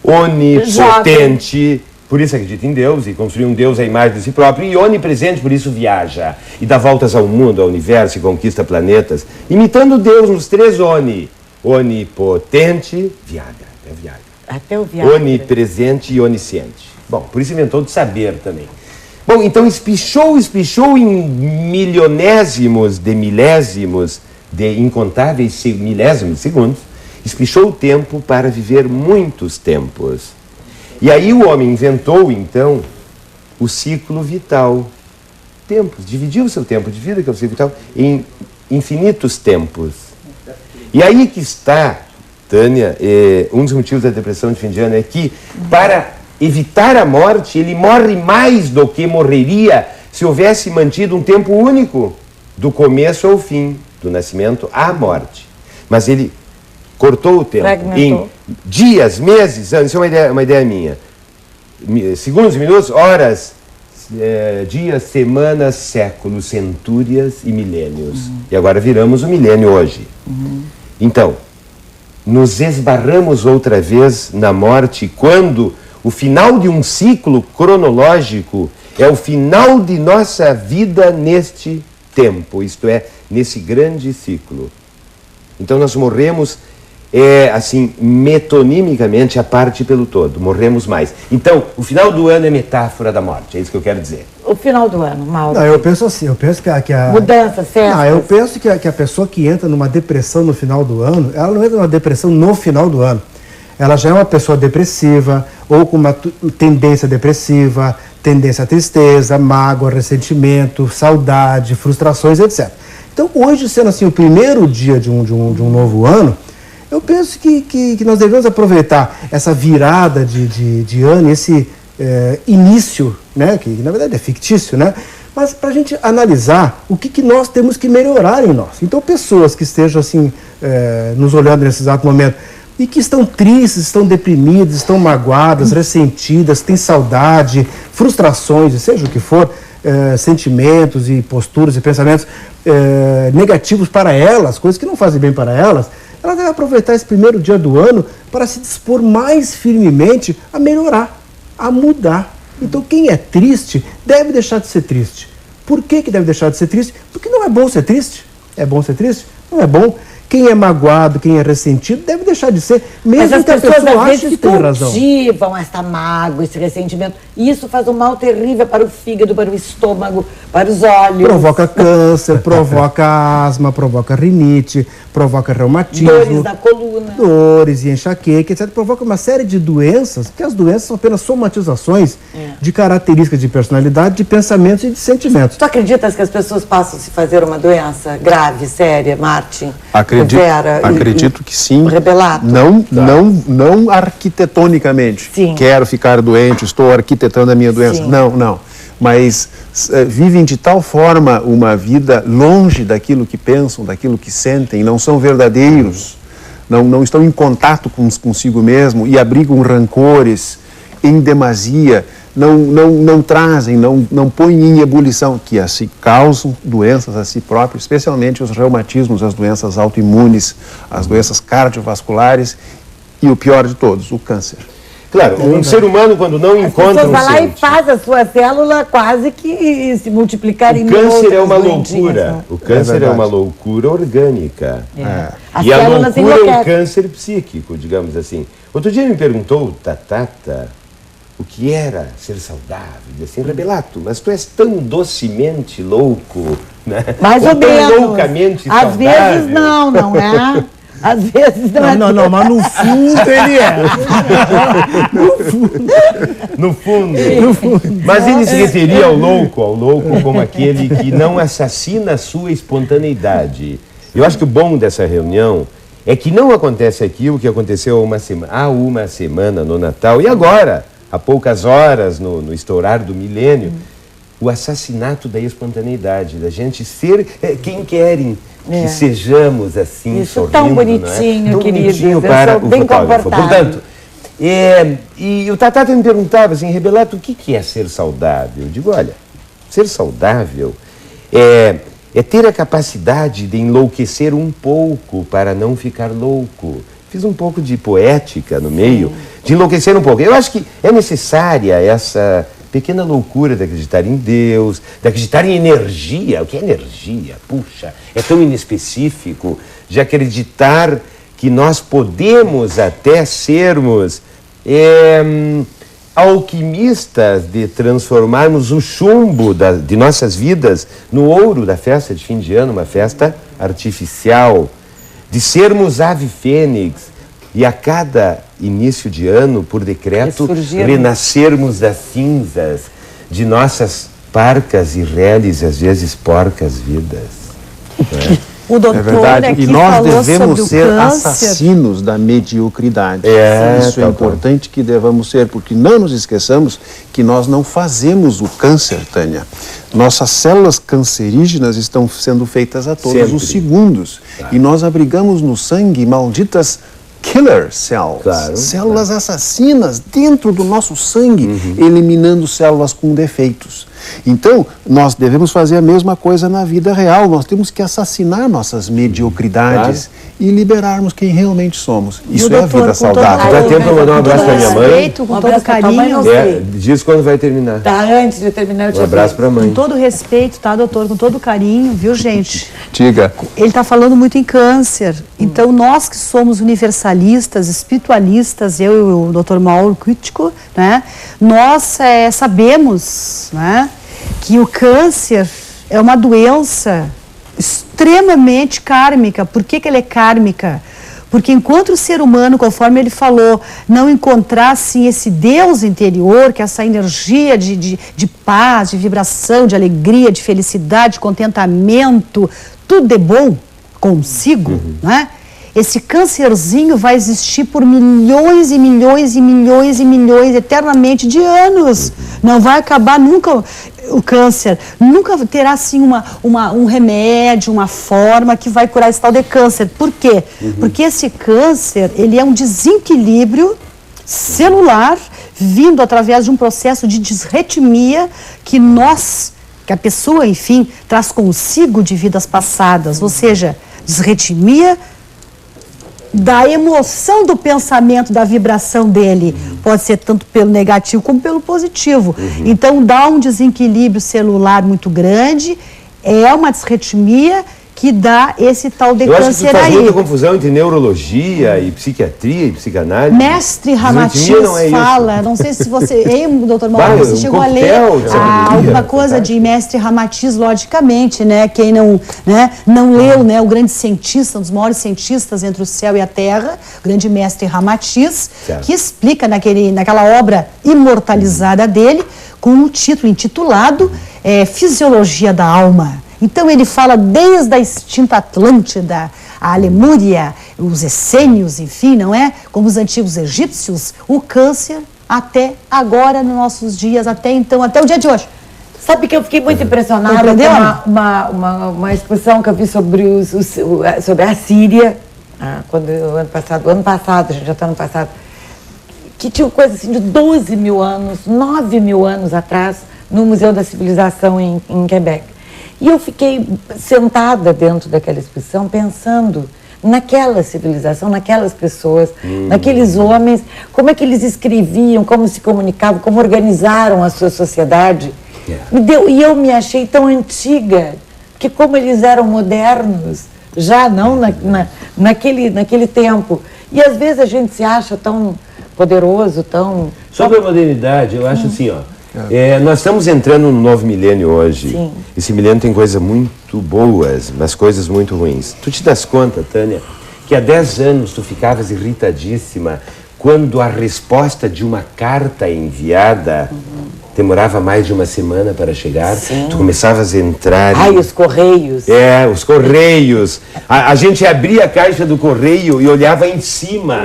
onipotente, por isso acredita em Deus e construiu um Deus à imagem de si próprio, e onipresente, por isso viaja e dá voltas ao mundo, ao universo e conquista planetas, imitando Deus nos 3 oni. Onipotente, viaga. Até o viagra. Onipresente e onisciente. Bom, por isso inventou de saber também. Bom, então espichou em milionésimos de milésimos de incontáveis milésimos de segundos, espichou o tempo para viver muitos tempos. E aí o homem inventou, então, o ciclo vital. Tempos, dividiu o seu tempo de vida, que é o ciclo vital, em infinitos tempos. E aí que está, Tânia, um dos motivos da depressão de fim de ano é que, para evitar a morte, ele morre mais do que morreria se houvesse mantido um tempo único, do começo ao fim, do nascimento à morte. Mas ele cortou o tempo em dias, meses, anos. Isso é uma ideia minha. Segundos, minutos, horas, dias, semanas, séculos, centúrias e milênios. E agora viramos o milênio hoje. Então, nos esbarramos outra vez na morte quando o final de um ciclo cronológico é o final de nossa vida neste tempo, isto é, nesse grande ciclo. Então nós morremos, assim, metonimicamente, a parte pelo todo, morremos mais. Então, o final do ano é metáfora da morte, é isso que eu quero dizer. O final do ano, Mauro. Não, eu penso assim, eu penso que a mudança, certo? Não, eu penso que a pessoa que entra numa depressão no final do ano, ela não entra numa depressão no final do ano. Ela já é uma pessoa depressiva, ou com uma tendência depressiva, tendência à tristeza, mágoa, ressentimento, saudade, frustrações, etc. Então, hoje, sendo assim o primeiro dia de um novo ano, eu penso que nós devemos aproveitar essa virada de ano, esse início, né, que na verdade é fictício, né, mas para a gente analisar o que nós temos que melhorar em nós. Então, pessoas que estejam assim, nos olhando nesse exato momento, e que estão tristes, estão deprimidas, estão magoadas, ressentidas, têm saudade, frustrações, seja o que for, sentimentos e posturas e pensamentos negativos para elas, coisas que não fazem bem para elas, elas devem aproveitar esse primeiro dia do ano para se dispor mais firmemente a melhorar, a mudar. Então, quem é triste deve deixar de ser triste. Por que deve deixar de ser triste? Porque não é bom ser triste. É bom ser triste? Não é bom. Quem é magoado, quem é ressentido, deve deixar de ser, mesmo que a pessoa ache que tem razão. Cultivam essa mágoa, esse ressentimento. E isso faz um mal terrível para o fígado, para o estômago, para os olhos. Provoca câncer, provoca asma, provoca rinite, provoca reumatismo. Dores na coluna. Dores e enxaqueca, etc. Provoca uma série de doenças, que as doenças são apenas somatizações de características de personalidade, de pensamentos e de sentimentos. Tu acreditas que as pessoas passam a se fazer uma doença grave, séria, Martin? Acredito que sim. Rebelato. Não arquitetonicamente. Sim. Quero ficar doente, estou arquitetando a minha doença. Sim. Não. Mas vivem de tal forma uma vida longe daquilo que pensam, daquilo que sentem, não são verdadeiros, não estão em contato consigo mesmo e abrigam rancores em demasia, não trazem, não põem em ebulição, que assim causam doenças a si próprios, especialmente os reumatismos, as doenças autoimunes, as doenças cardiovasculares e o pior de todos, o câncer. Claro, um ser humano quando não encontra um vai lá e faz a sua célula quase que se multiplicar em O câncer é uma doentinhas, loucura. né? O câncer é uma loucura orgânica. As E a células loucura é um enlouquecem. câncer psíquico, digamos assim. Outro dia me perguntou, Tatata, o que era ser saudável. E assim, Rebelato, mas tu és tão docemente louco, né? Mais ou menos. Tão loucamente Às saudável. vezes não é? Às vezes não é. Não, mas no fundo ele é. No fundo. Mas ele se referia ao louco como aquele que não assassina a sua espontaneidade. Eu acho que o bom dessa reunião é que não acontece aquilo que aconteceu há uma semana no Natal e agora, há poucas horas no estourar do milênio, o assassinato da espontaneidade, da gente ser quem querem que sejamos assim, Isso, sorrindo, tão não é? bonitinho, Tão queridos, bonitinho eu para sou o bem fotógrafo. comportado. Portanto, e o Tatata me perguntava assim, Rebelato, o que é ser saudável? Eu digo, olha, ser saudável é é ter a capacidade de enlouquecer um pouco para não ficar louco. Fiz um pouco de poética no meio, de enlouquecer um pouco. Eu acho que é necessária essa pequena loucura de acreditar em Deus, de acreditar em energia. O que é energia? Puxa, é tão inespecífico. De acreditar que nós podemos até sermos alquimistas, de transformarmos o chumbo de nossas vidas no ouro da festa de fim de ano, uma festa artificial, de sermos ave fênix e a cada início de ano, por decreto, renascermos das cinzas de nossas parcas e reles, às vezes porcas vidas. Não é? O doutor verdade. E nós devemos ser assassinos da mediocridade. Isso é importante que devamos ser, porque não nos esqueçamos que nós não fazemos o câncer, Tânia. Nossas células cancerígenas estão sendo feitas a todos os segundos. E nós abrigamos no sangue malditas killer cells, células assassinas dentro do nosso sangue, eliminando células com defeitos. Então, nós devemos fazer a mesma coisa na vida real. Nós temos que assassinar nossas mediocridades e liberarmos quem realmente somos. Isso é a vida saudável. Dá tempo para mandar um abraço para minha mãe? Com todo carinho. Diz quando vai terminar. Tá, antes de terminar, eu te Um abraço para a mãe. Com todo respeito, tá, doutor? Com todo carinho, viu, gente? Diga. Ele está falando muito em câncer. Então, nós que somos universalistas, espiritualistas, eu e o doutor Mauro Crítico, né? Nós sabemos, né, que o câncer é uma doença extremamente kármica. Por que ele é kármica? Porque enquanto o ser humano, conforme ele falou, não encontrar assim, esse Deus interior, que é essa energia de paz, de vibração, de alegria, de felicidade, de contentamento, tudo de bom consigo, né? Esse câncerzinho vai existir por milhões e milhões e milhões e milhões, eternamente, de anos. Não vai acabar nunca o câncer. Nunca terá, assim, um remédio, uma forma que vai curar esse tal de câncer. Por quê? Porque esse câncer, ele é um desequilíbrio celular vindo através de um processo de disritmia que a pessoa, enfim, traz consigo de vidas passadas. Ou seja, disritmia da emoção do pensamento, da vibração dele. Pode ser tanto pelo negativo como pelo positivo. Então, dá um desequilíbrio celular muito grande, é uma disritmia que dá esse tal de câncer aí. Eu acho que tu faz muita confusão entre neurologia e psiquiatria e psicanálise. Mestre Ramatiz fala, não sei se você, doutor Mauro, você chegou a ler alguma coisa de Mestre Ramatiz, logicamente, né? Quem não leu, né, o grande cientista, um dos maiores cientistas entre o céu e a terra, o grande Mestre Ramatiz, que explica naquela obra imortalizada dele, com um título intitulado Fisiologia da Alma. Então ele fala desde a extinta Atlântida, a Lemúria, os essênios, enfim, não é? Como os antigos egípcios, o câncer até agora, nos nossos dias, até então, até o dia de hoje. Sabe que eu fiquei muito impressionada com uma exposição que eu vi sobre a Síria, ano passado, a gente já está no passado, que tinha coisa assim de 12 mil anos, 9 mil anos atrás, no Museu da Civilização em Quebec. E eu fiquei sentada dentro daquela exposição pensando naquela civilização, naquelas pessoas, naqueles homens, como é que eles escreviam, como se comunicavam, como organizaram a sua sociedade. E eu me achei tão antiga, que como eles eram modernos, já não naquele tempo. E às vezes a gente se acha tão poderoso, tão... Sobre a modernidade, eu acho assim, ó. Nós estamos entrando no novo milênio hoje. Sim. Esse milênio tem coisas muito boas, mas coisas muito ruins. Tu te das conta, Tânia, que há 10 anos tu ficavas irritadíssima quando a resposta de uma carta enviada demorava mais de uma semana para chegar? Sim. Tu começavas a entrar... os Correios. Os Correios. A gente abria a caixa do Correio e olhava em cima.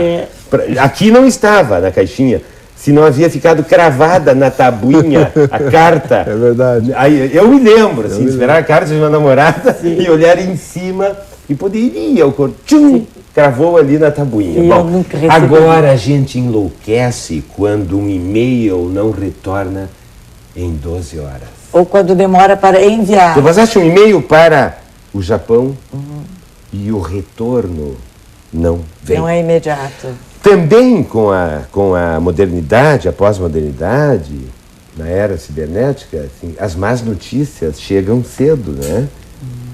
Aqui não estava na caixinha. Se não havia ficado cravada na tabuinha a carta. É verdade. Aí, eu me lembro, assim, de esperar a carta de uma namorada e olhar em cima e poderia, o cortinho cravou ali na tabuinha. Bom, agora a gente enlouquece quando um e-mail não retorna em 12 horas. Ou quando demora para enviar. Tu passaste um e-mail para o Japão e o retorno não vem. Não é imediato. Também com a modernidade, a pós-modernidade, na era cibernética, assim, as más notícias chegam cedo, né?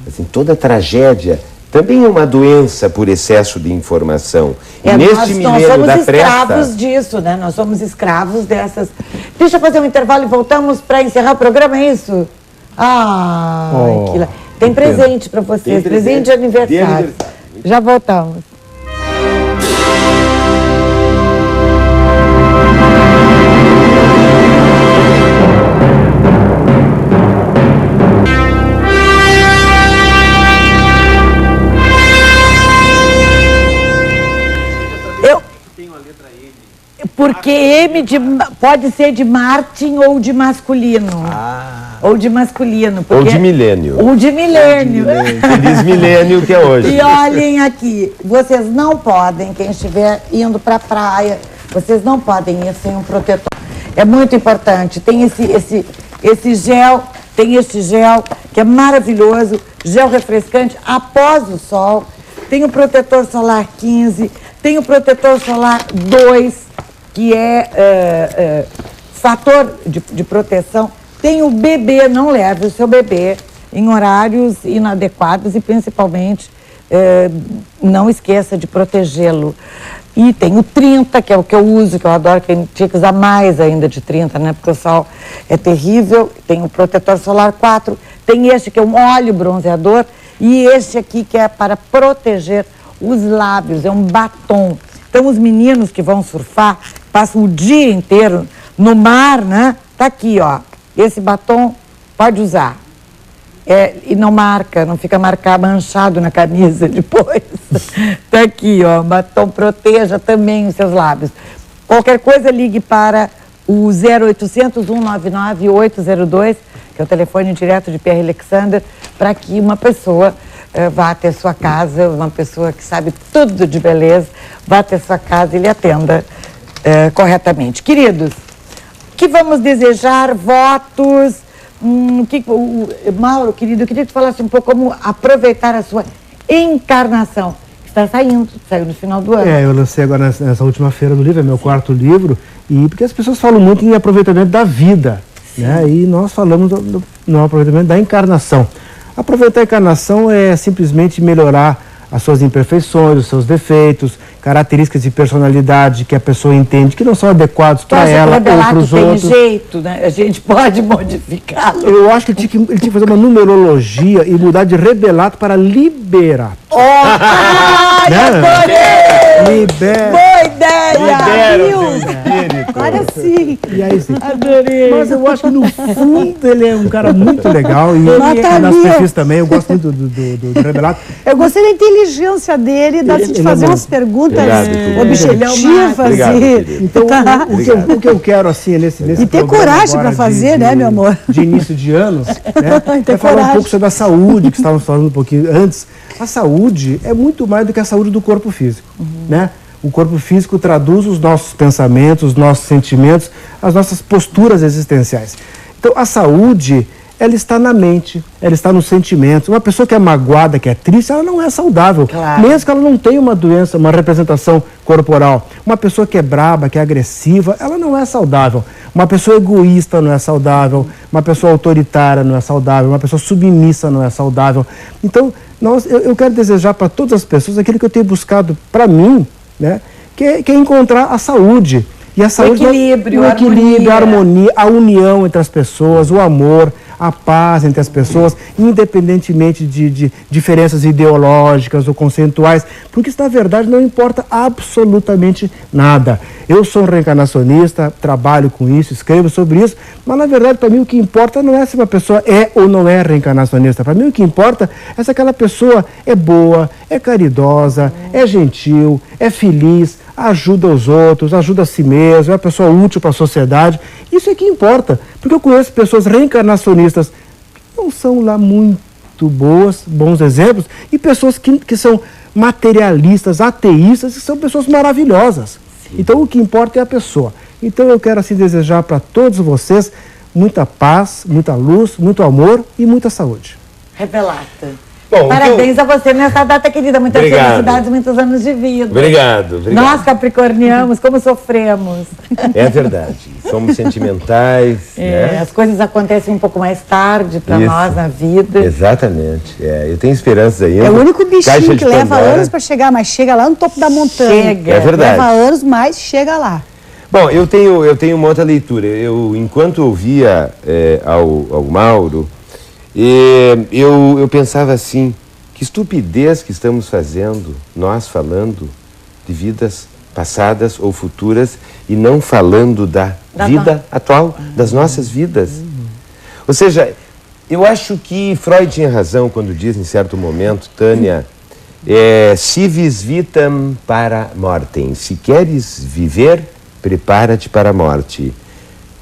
Assim, toda tragédia também é uma doença por excesso de informação. E neste nós somos escravos disso, né? Nós somos escravos dessas... Deixa eu fazer um intervalo e voltamos para encerrar o programa, é isso? Tem presente para vocês, presente de aniversário. Já voltamos. Porque M pode ser de Martin ou de masculino. Ou de masculino. Ou de milênio. Ou de milênio. Feliz milênio que é hoje. E olhem aqui, vocês não podem, quem estiver indo para a praia, vocês não podem ir sem um protetor. É muito importante. Tem esse gel, que é maravilhoso, gel refrescante após o sol. Tem o protetor solar 15, tem o protetor solar 2, que é fator de proteção. Tem o bebê, não leve o seu bebê em horários inadequados e principalmente não esqueça de protegê-lo. E tem o 30, que é o que eu uso, que eu adoro, que tinha que usar mais ainda de 30, né? Porque o sol é terrível. Tem o protetor solar 4, tem este que é um óleo bronzeador e este aqui que é para proteger os lábios, é um batom. Então, os meninos que vão surfar, passam o dia inteiro no mar, né? Tá aqui, ó. Esse batom pode usar. E não marca, não fica manchado na camisa depois. Tá aqui, ó. Batom proteja também os seus lábios. Qualquer coisa, ligue para o 0800 199 802, que é o telefone direto de Pierre Alexander, para que uma pessoa vá até sua casa, uma pessoa que sabe tudo de beleza, vá até sua casa e lhe atenda corretamente. Queridos, que vamos desejar votos. Mauro, querido, eu queria que tu falasse um pouco como aproveitar a sua encarnação. Está saiu no final do ano. Eu lancei agora nessa última feira do livro, é meu quarto livro, e porque as pessoas falam muito em aproveitamento da vida, né? E nós falamos no aproveitamento da encarnação. Aproveitar a encarnação é simplesmente melhorar as suas imperfeições, os seus defeitos, características de personalidade que a pessoa entende que não são adequados para ela ou para os outros. Tem jeito, né? A gente pode modificá-lo. Eu acho que ele tinha que fazer uma numerologia e mudar de rebelato para liberato. Libera. Boa ideia! Agora sim. E aí, sim. Adorei. Mas eu acho que no fundo ele é um cara muito legal e nas perfis também, eu gosto muito do rebelato. Eu gostei da inteligência dele, de fazer umas perguntas objetivas. Então, o que eu quero, assim, nesse e ter coragem para fazer, né, meu amor? De início de ano, né? É falar um pouco sobre a saúde, que estávamos falando um pouquinho antes. A saúde é muito mais do que a saúde do corpo físico, né? O corpo físico traduz os nossos pensamentos, os nossos sentimentos, as nossas posturas existenciais. Então, a saúde, ela está na mente, ela está nos sentimentos. Uma pessoa que é magoada, que é triste, ela não é saudável. Claro. Mesmo que ela não tenha uma doença, uma representação corporal. Uma pessoa que é braba, que é agressiva, ela não é saudável. Uma pessoa egoísta não é saudável. Uma pessoa autoritária não é saudável. Uma pessoa submissa não é saudável. Então, eu quero desejar para todas as pessoas aquilo que eu tenho buscado para mim, né? Que é encontrar a saúde. E a saúde, o equilíbrio, a harmonia, a união entre as pessoas, o amor, a paz entre as pessoas, independentemente de diferenças ideológicas ou conceituais, porque isso, na verdade, não importa absolutamente nada. Eu sou um reencarnacionista, trabalho com isso, escrevo sobre isso, mas, na verdade, para mim, o que importa não é se uma pessoa é ou não é reencarnacionista. Para mim, o que importa é se aquela pessoa é boa, é caridosa, é gentil, é feliz, ajuda os outros, ajuda a si mesmo, é uma pessoa útil para a sociedade. Isso é que importa, porque eu conheço pessoas reencarnacionistas que não são lá muito bons exemplos, e pessoas que são materialistas, ateístas, que são pessoas maravilhosas. Sim. Então, o que importa é a pessoa. Então, eu quero assim desejar para todos vocês muita paz, muita luz, muito amor e muita saúde. Rebelata. Bom, parabéns a você nessa data querida. Muitas felicidades, muitos anos de vida. Obrigado. Nós, capricornianos, como sofremos. É verdade. Somos sentimentais. Né? As coisas acontecem um pouco mais tarde para nós na vida. Exatamente. Eu tenho esperanças ainda. É o único bichinho que leva anos para chegar, mas chega lá no topo da montanha. Chega. É verdade. Leva anos, mas chega lá. Bom, eu tenho uma outra leitura. Enquanto ouvia ao Mauro, eu pensava assim, que estupidez que estamos fazendo, nós falando de vidas passadas ou futuras e não falando da vida atual, das nossas vidas. Ou seja, eu acho que Freud tinha razão quando diz em certo momento, Tânia, si vis vitam para mortem, se queres viver, prepara-te para a morte.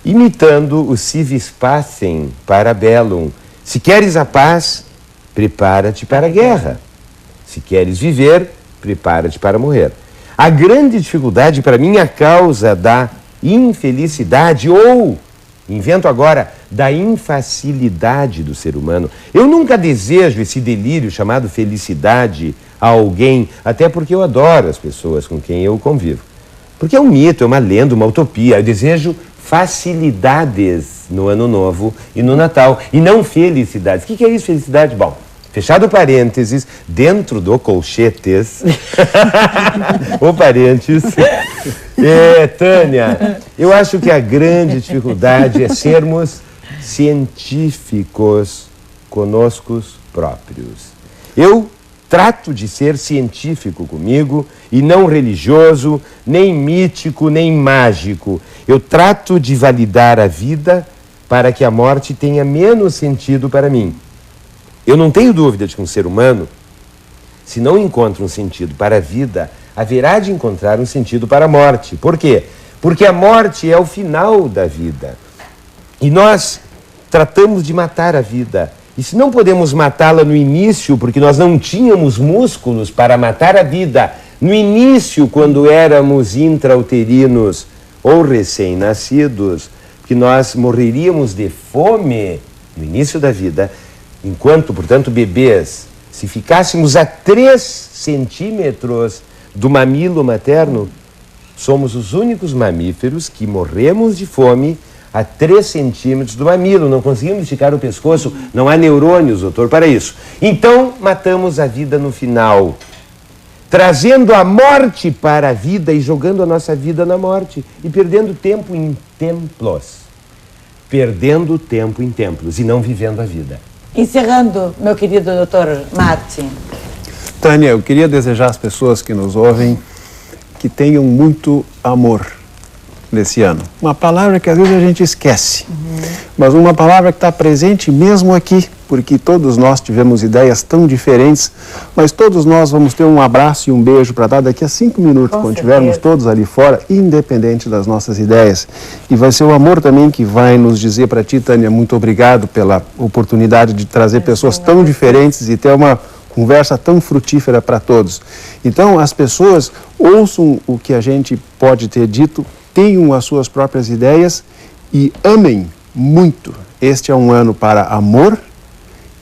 Imitando o si vis pacem para bellum, se queres a paz, prepara-te para a guerra. Se queres viver, prepara-te para morrer. A grande dificuldade para mim é a causa da infelicidade ou, invento agora, da infacilidade do ser humano. Eu nunca desejo esse delírio chamado felicidade a alguém, até porque eu adoro as pessoas com quem eu convivo. Porque é um mito, é uma lenda, uma utopia. Eu desejo facilidades no Ano Novo e no Natal, e não felicidades. O que é isso, felicidade? Bom, fechado parênteses, dentro do colchetes, o parênteses, Tânia, eu acho que a grande dificuldade é sermos científicos conosco próprios. Eu trato de ser científico comigo e não religioso, nem mítico, nem mágico. Eu trato de validar a vida para que a morte tenha menos sentido para mim. Eu não tenho dúvida de que um ser humano, se não encontra um sentido para a vida, haverá de encontrar um sentido para a morte. Por quê? Porque a morte é o final da vida. E nós tratamos de matar a vida. E se não podemos matá-la no início, porque nós não tínhamos músculos para matar a vida, no início, quando éramos intrauterinos ou recém-nascidos, que nós morreríamos de fome no início da vida, enquanto, portanto, bebês, se ficássemos a 3 centímetros do mamilo materno, somos os únicos mamíferos que morremos de fome a 3 centímetros do mamilo, não conseguimos esticar o pescoço, não há neurônios, doutor, para isso. Então, matamos a vida no final, trazendo a morte para a vida e jogando a nossa vida na morte, e perdendo tempo em templos. Perdendo tempo em templos e não vivendo a vida. Encerrando, meu querido doutor Martin. Tânia, eu queria desejar às pessoas que nos ouvem que tenham muito amor nesse ano. Uma palavra que às vezes a gente esquece, mas uma palavra que está presente mesmo aqui, porque todos nós tivemos ideias tão diferentes, mas todos nós vamos ter um abraço e um beijo para dar daqui a 5 minutos, quando estivermos todos ali fora, independente das nossas ideias. E vai ser o amor também que vai nos dizer para ti, Tânia, muito obrigado pela oportunidade de trazer pessoas tão diferentes e ter uma conversa tão frutífera para todos. Então, as pessoas ouçam o que a gente pode ter dito, tenham as suas próprias ideias e amem muito. Este é um ano para amor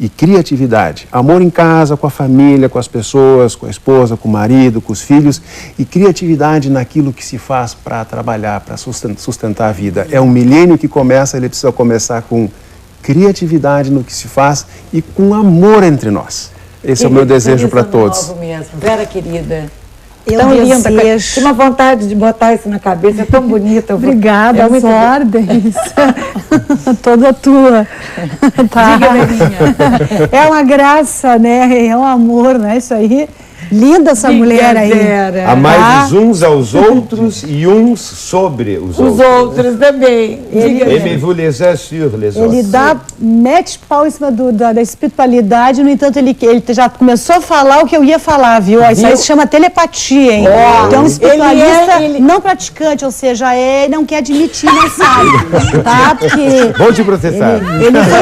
e criatividade. Amor em casa, com a família, com as pessoas, com a esposa, com o marido, com os filhos, e criatividade naquilo que se faz para trabalhar, para sustentar a vida. É um milênio que começa, ele precisa começar com criatividade no que se faz e com amor entre nós. Esse é o meu desejo para todos. Novo mesmo. Vera querida, Eu tão linda. desejo. Tinha uma vontade de botar isso na cabeça, é tão bonita. Obrigada, muito as ordens. Toda tua. Tá. Diga, Verinha. É uma graça, né? É um amor, né? Isso aí. Linda essa mulher aí. Vera. Amai-vos uns aos outros e uns sobre os Os outros também. Diga, Vera. Aimez-vous les uns sur les Ele autres. mete pau em cima da espiritualidade, no entanto, ele já começou a falar o que eu ia falar, viu? Isso aí se chama telepatia, hein? Então, um espiritualista não praticante, ou seja, não quer admitir, não sabe, tá? Porque Vou te processar. ele foi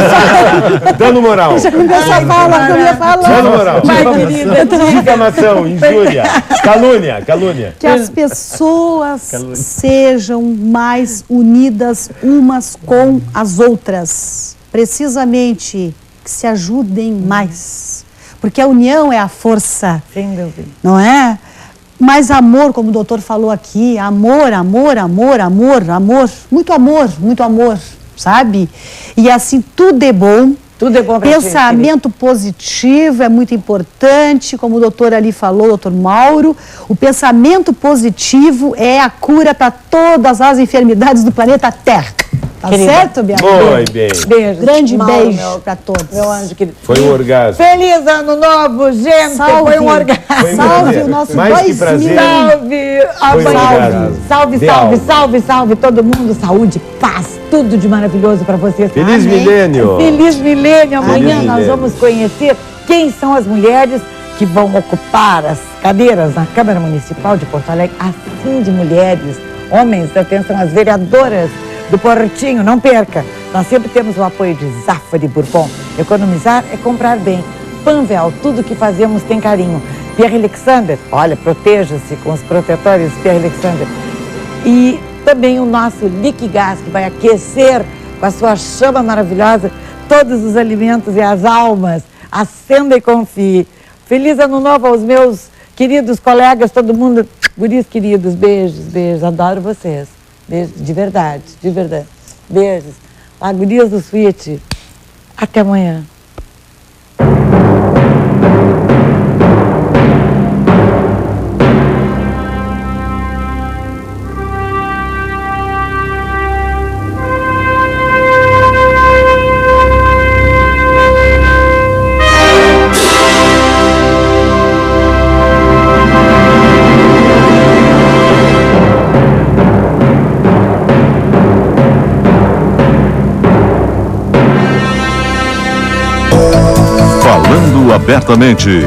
só... Dando moral. Já começou a falar o que eu ia falar. Dando moral. Vai, querida. Difamação, injúria, calúnia. Que as pessoas sejam mais unidas umas com as outras. Precisamente, que se ajudem mais. porque a união é a força, Sem dúvida. não é? Mas amor, como o doutor falou aqui, amor, amor, amor, amor, amor, muito amor, sabe? E assim, tudo é bom. Tudo é bom pra Pensamento positivo é muito importante, como o doutor ali falou, doutor Mauro. O pensamento positivo é a cura para todas as enfermidades do planeta Terra. Tá Querida. certo, Beatriz? Muito bem. Beijo. Grande Mauro, beijo para todos. Meu anjo querido. Foi um orgasmo. Feliz ano novo, gente! Salve. Foi um orgasmo. Foi um Salve prazer. o nosso Mais que 2000. prazer. Salve! Foi um orgasmo. Salve, De salve, alma. salve, salve todo mundo. Saúde, paz, tudo de maravilhoso para vocês. Feliz Amém. milênio. Feliz milênio. Amanhã Feliz nós milênio. vamos conhecer quem são as mulheres que vão ocupar as cadeiras na Câmara Municipal de Porto Alegre. Assim de mulheres, homens, atenção, as vereadoras do Portinho, não perca. Nós sempre temos o apoio de Zafari Bourbon. Economizar é comprar bem. Panvel, tudo que fazemos tem carinho. Pierre Alexander, olha, proteja-se com os protetores Pierre Alexander. E também o nosso Liquigás, que vai aquecer com a sua chama maravilhosa todos os alimentos e as almas. Acenda e confie. Feliz ano novo aos meus queridos colegas, todo mundo. Guris queridos, beijos, beijos. Adoro vocês. Beijos, de verdade, de verdade. Beijos. A gurias do Suíte. Até amanhã. Falando abertamente.